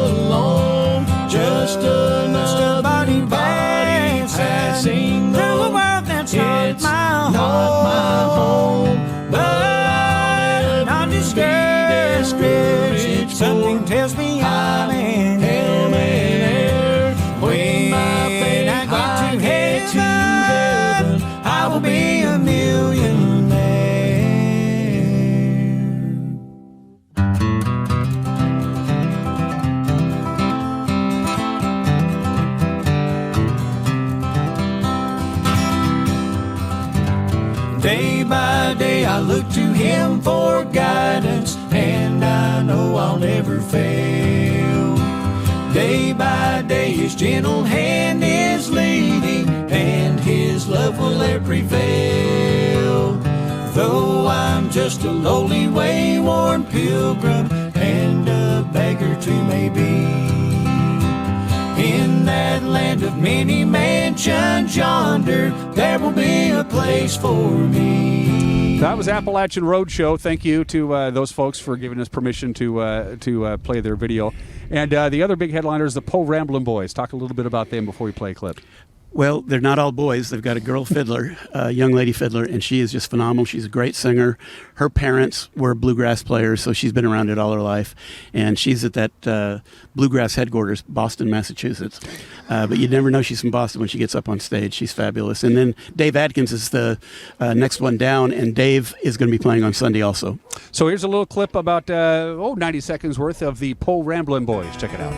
Speaker 5: alone, just another body passing through a world that's not my home. But I'm discouraged, something tells me I'm in air. When I get to heaven, I will be a millionaire. Day by day I look to him for guidance, and I know I'll never fail. Day by day his gentle hand is leading, and his love will ever prevail. Though I'm just a lowly wayworn pilgrim, and a beggar too may be, in that land of many mansions yonder, there will be a place for me.
Speaker 1: That was Appalachian Road Show. Thank you to those folks for giving us permission to play their video. And the other big headliner is the Po Ramblin' Boys. Talk a little bit about them before we play a clip.
Speaker 2: Well, they're not all boys. They've got a girl fiddler, a young lady fiddler, and she is just phenomenal. She's a great singer. Her parents were bluegrass players, so she's been around it all her life. And she's at that bluegrass headquarters, Boston, Massachusetts. But you'd never know she's from Boston when she gets up on stage. She's fabulous. And then Dave Adkins is the next one down, and Dave is going to be playing on Sunday also.
Speaker 1: So here's a little clip about 90 seconds worth of the Po Ramblin' Boys. Check it out.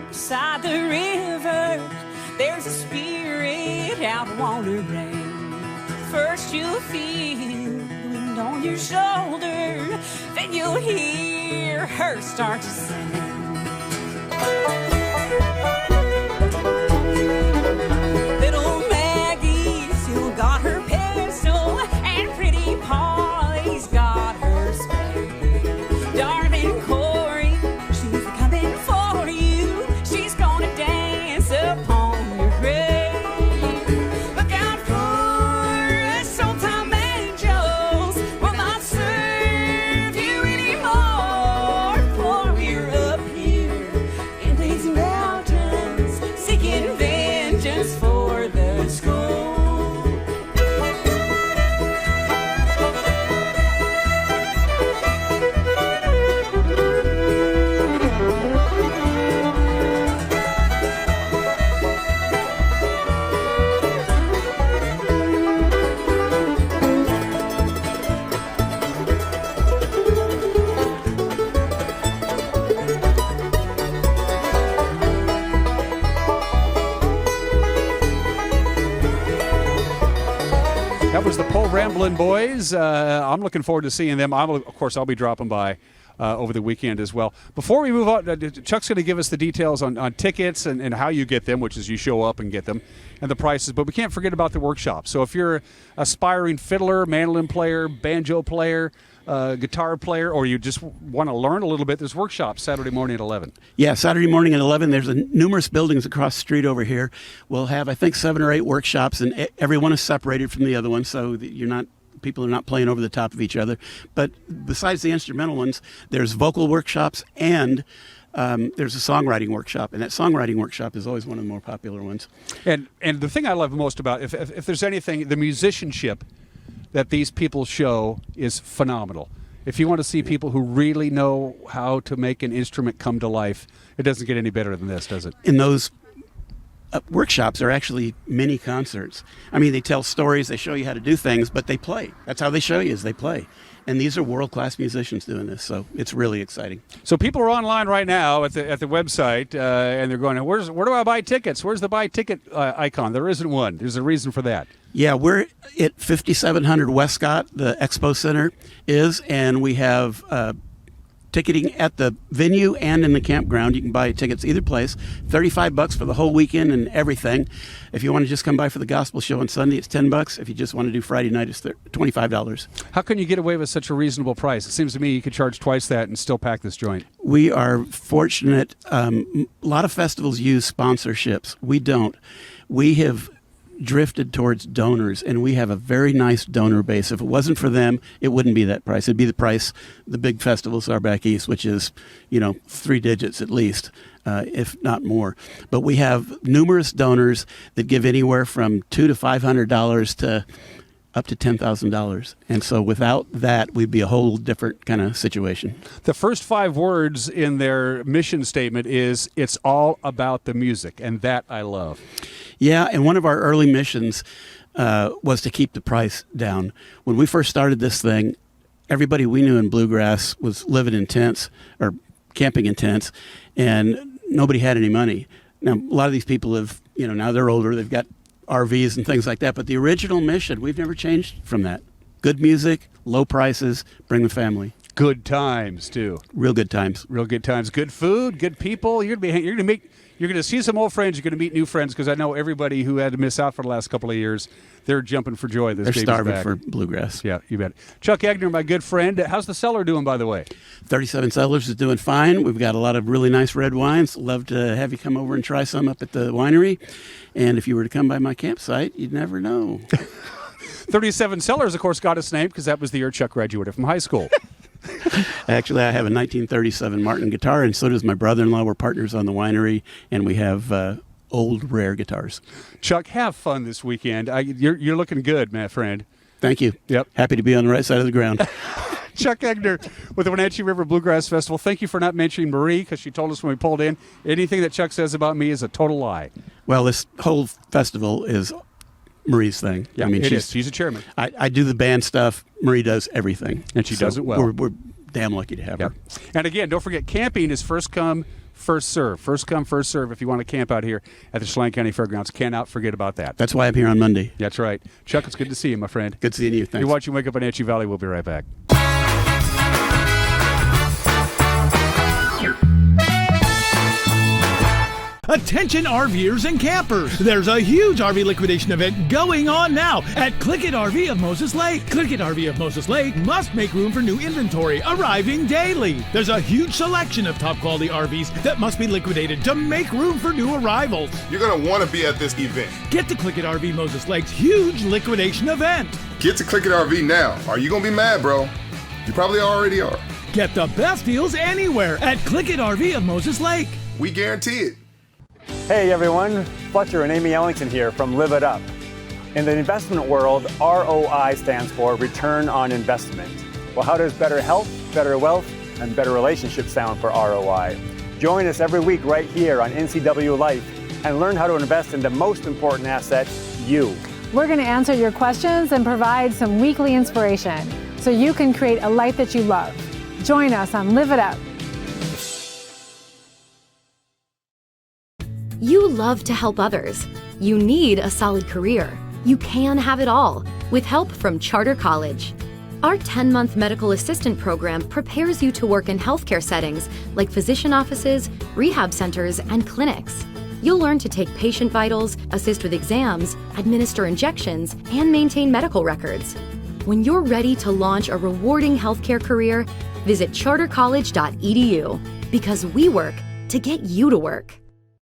Speaker 6: Beside the river, there's a spirit out wandering. First you'll feel the wind on your shoulder, then you'll hear her start to sing. Little Maggie still got her pistol, and pretty Polly's got her spade. Darling Corey, she's coming for you. She's gonna dance upon your grave. Look out for us old-time angels will not serve you anymore, for we're up
Speaker 1: That was the Pole Ramblin' Boys. I'm looking forward to seeing them. Of course, I'll be dropping by over the weekend as well. Before we move on, Chuck's going to give us the details on tickets and how you get them, which is you show up and get them, and the prices. But we can't forget about the workshop. So if you're an aspiring fiddler, mandolin player, banjo player, guitar player, or you just want to learn a little bit, there's workshops Saturday morning at 11.
Speaker 2: Yeah, Saturday morning at 11. There's numerous buildings across the street over here. We'll have, I think, 7 or 8 workshops, and every one is separated from the other one, so that people are not playing over the top of each other. But besides the instrumental ones, there's vocal workshops and there's a songwriting workshop, and that songwriting workshop is always one of the more popular ones.
Speaker 1: And the thing I love most about, if there's anything, the musicianship that these people show is phenomenal. If you want to see people who really know how to make an instrument come to life, it doesn't get any better than this, does it?
Speaker 2: And those workshops are actually mini concerts. I mean, they tell stories, they show you how to do things, but they play. That's how they show you, is they play. And these are world-class musicians doing this, so it's really exciting.
Speaker 1: So people are online right now at the website, and they're going, where do I buy tickets? Where's the buy ticket icon? There isn't one. There's a reason for that.
Speaker 2: Yeah, we're at 5700 Westcott, the Expo Center is, and we have ticketing at the venue and in the campground. You can buy tickets either place. $35 for the whole weekend and everything. If you want to just come by for the gospel show on Sunday, it's $10. If you just want to do Friday night, it's $25.
Speaker 1: How can you get away with such a reasonable price? It seems to me you could charge twice that and still pack this joint.
Speaker 2: We are fortunate. A lot of festivals use sponsorships. We don't. We have drifted towards donors, and we have a very nice donor base. If it wasn't for them, it wouldn't be that price. It'd be the price the big festivals are back east, which is, 3 digits at least, if not more. But we have numerous donors that give anywhere from $200 to $500 to up to $10,000. And so without that, we'd be a whole different kind of situation.
Speaker 1: The first 5 words in their mission statement is, it's all about the music, and that I love.
Speaker 2: Yeah, and one of our early missions was to keep the price down. When we first started this thing, everybody we knew in bluegrass was living in tents or camping in tents, and nobody had any money. Now, a lot of these people have, now they're older, they've got RVs and things like that, but the original mission, we've never changed from that. Good music, low prices, bring the family.
Speaker 1: Good times, too.
Speaker 2: Real good times.
Speaker 1: Real good times. Good food, good people. You're going to see some old friends. You're going to meet new friends, because I know everybody who had to miss out for the last couple of years, they're jumping for joy. They're
Speaker 2: starving for bluegrass.
Speaker 1: Yeah, you bet. Chuck Egner, my good friend. How's the cellar doing, by the way?
Speaker 2: 37 Cellars is doing fine. We've got a lot of really nice red wines. Love to have you come over and try some up at the winery. And if you were to come by my campsite, you'd never know.
Speaker 1: 37 Cellars, of course, got its name because that was the year Chuck graduated from high school.
Speaker 2: Actually, I have a 1937 Martin guitar, and so does my brother-in-law. We're partners on the winery, and we have old, rare guitars.
Speaker 1: Chuck, have fun this weekend. You're looking good, my friend.
Speaker 2: Thank you.
Speaker 1: Yep.
Speaker 2: Happy to be on the right side of the ground.
Speaker 1: Chuck Egner with the Wenatchee River Bluegrass Festival. Thank you for not mentioning Marie, because she told us when we pulled in, anything that Chuck says about me is a total lie.
Speaker 2: Well, this whole festival is Marie's thing.
Speaker 1: Yeah, she's a chairman.
Speaker 2: I do the band stuff. Marie does everything.
Speaker 1: And she does it well.
Speaker 2: We're damn lucky to have her.
Speaker 1: And again, don't forget, camping is first come, first serve. First come, first serve if you want to camp out here at the Chelan County Fairgrounds. Cannot forget about that.
Speaker 2: That's why I'm here on Monday.
Speaker 1: That's right. Chuck, it's good to see you, my friend.
Speaker 2: Good seeing you. Thanks.
Speaker 1: You're watching Wake Up Wenatchee Valley. We'll be right back.
Speaker 8: Attention RVers and campers! There's a huge RV liquidation event going on now at Click It RV of Moses Lake. Click It RV of Moses Lake must make room for new inventory arriving daily. There's a huge selection of top quality RVs that must be liquidated to make room for new arrivals.
Speaker 9: You're going to want to be at this event.
Speaker 8: Get to Click It RV Moses Lake's huge liquidation event.
Speaker 9: Get to Click It RV now, or you're going to be mad, bro. You probably already are.
Speaker 8: Get the best deals anywhere at Click It RV of Moses Lake.
Speaker 9: We guarantee it.
Speaker 10: Hey everyone, Fletcher and Amy Ellington here from Live It Up. In the investment world, ROI stands for Return on Investment. Well, how does better health, better wealth, and better relationships sound for ROI? Join us every week right here on NCW Life and learn how to invest in the most important asset, you.
Speaker 11: We're going to answer your questions and provide some weekly inspiration so you can create a life that you love. Join us on Live It Up.
Speaker 12: You love to help others. You need a solid career. You can have it all with help from Charter College. Our 10-month medical assistant program prepares you to work in healthcare settings like physician offices, rehab centers, and clinics. You'll learn to take patient vitals, assist with exams, administer injections, and maintain medical records. When you're ready to launch a rewarding healthcare career, visit chartercollege.edu because we work to get you to work.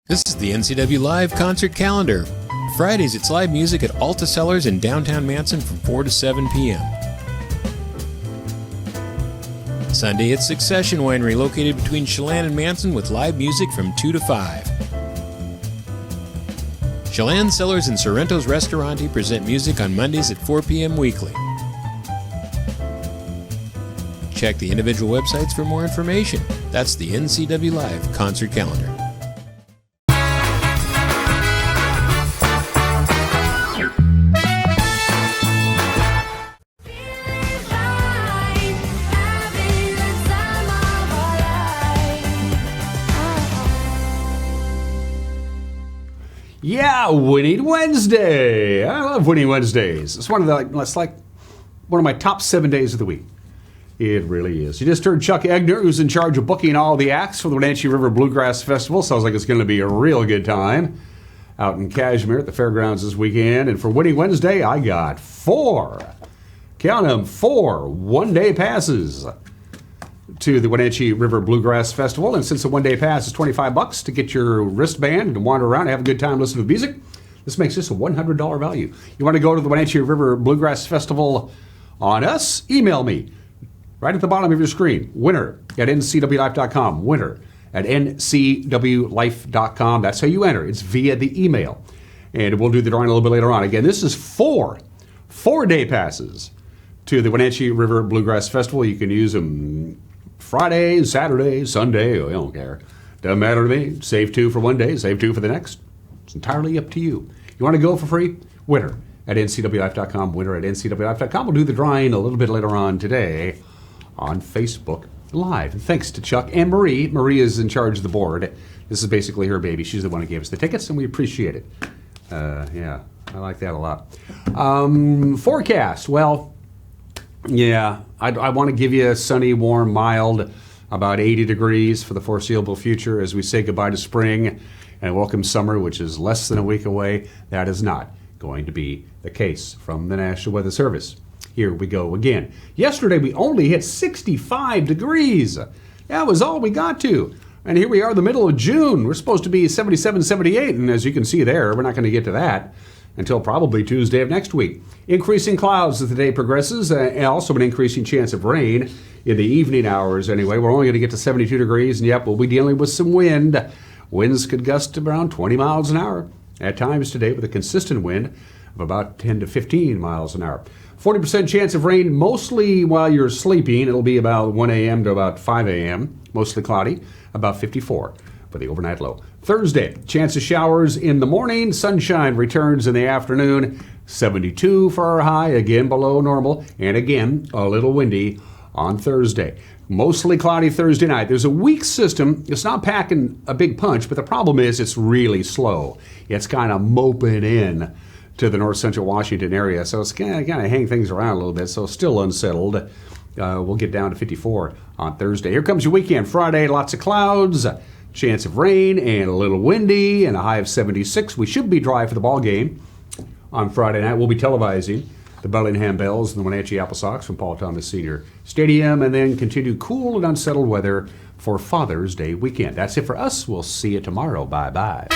Speaker 13: This is the NCW Live concert calendar. Fridays, it's live music at Alta Cellars in downtown Manson from 4 to 7 p.m. Sunday, it's Succession Winery located between Chelan and Manson with live music from 2 to 5. Chelan Cellars and Sorrento's Restaurante present music on Mondays at 4 p.m. weekly. Check the individual websites for more information. That's the NCW Live concert calendar.
Speaker 1: Yeah, Winning Wednesday. I love Winning Wednesdays. It's one of my top 7 days of the week. It really is. You just heard Chuck Egner, who's in charge of booking all the acts for the Wenatchee River Bluegrass Festival. Sounds like it's going to be a real good time out in Kashmir at the fairgrounds this weekend. And for Winning Wednesday, I got 4 one-day passes to the Wenatchee River Bluegrass Festival. And since the one-day pass is $25 to get your wristband and wander around and have a good time listening to music, this makes this a $100 value. You want to go to the Wenatchee River Bluegrass Festival on us? Email me right at the bottom of your screen, winner@ncwlife.com, winner@ncwlife.com. That's how you enter. It's via the email. And we'll do the drawing a little bit later on. Again, this is 4-day passes to the Wenatchee River Bluegrass Festival. You can use them Friday, Saturday, Sunday. I don't care. Doesn't matter to me. Save 2 for one day, save 2 for the next. It's entirely up to you. You want to go for free? Winner@ncwlife.com, winner@ncwlife.com. We'll do the drawing a little bit later on today on Facebook Live. And thanks to Chuck and Marie. Marie is in charge of the board. This is basically her baby. She's the one who gave us the tickets, and we appreciate it. Yeah, I like that a lot. Forecast. Well, yeah, I want to give you a sunny, warm, mild, about 80 degrees for the foreseeable future as we say goodbye to spring and welcome summer, which is less than a week away. That is not going to be the case from the National Weather Service. Here we go again. Yesterday we only hit 65 degrees. That was all we got to. And here we are in the middle of June. We're supposed to be 77, 78, and as you can see there, we're not going to get to that until probably Tuesday of next week. Increasing clouds as the day progresses, and also an increasing chance of rain in the evening hours anyway. We're only going to get to 72 degrees, and yep, we'll be dealing with some wind. Winds could gust around 20 miles an hour at times today with a consistent wind of about 10 to 15 miles an hour. 40% chance of rain mostly while you're sleeping. It'll be about 1 a.m. to about 5 a.m., mostly cloudy, about 54 for the overnight low. Thursday, chance of showers in the morning. Sunshine returns in the afternoon. 72 for our high, again below normal, and again a little windy on Thursday. Mostly cloudy Thursday night. There's a weak system. It's not packing a big punch, but the problem is it's really slow. It's kind of moping in to the north central Washington area, so it's going to hang things around a little bit, so still unsettled. We'll get down to 54 on Thursday. Here comes your weekend. Friday, lots of clouds, chance of rain, and a little windy, and a high of 76. We should be dry for the ball game on Friday night. We'll be televising the Bellingham Bells and the Wenatchee Apple Sox from Paul Thomas Senior Stadium, and then continue cool and unsettled weather for Father's Day weekend. That's it for us. We'll see you tomorrow. Bye-bye.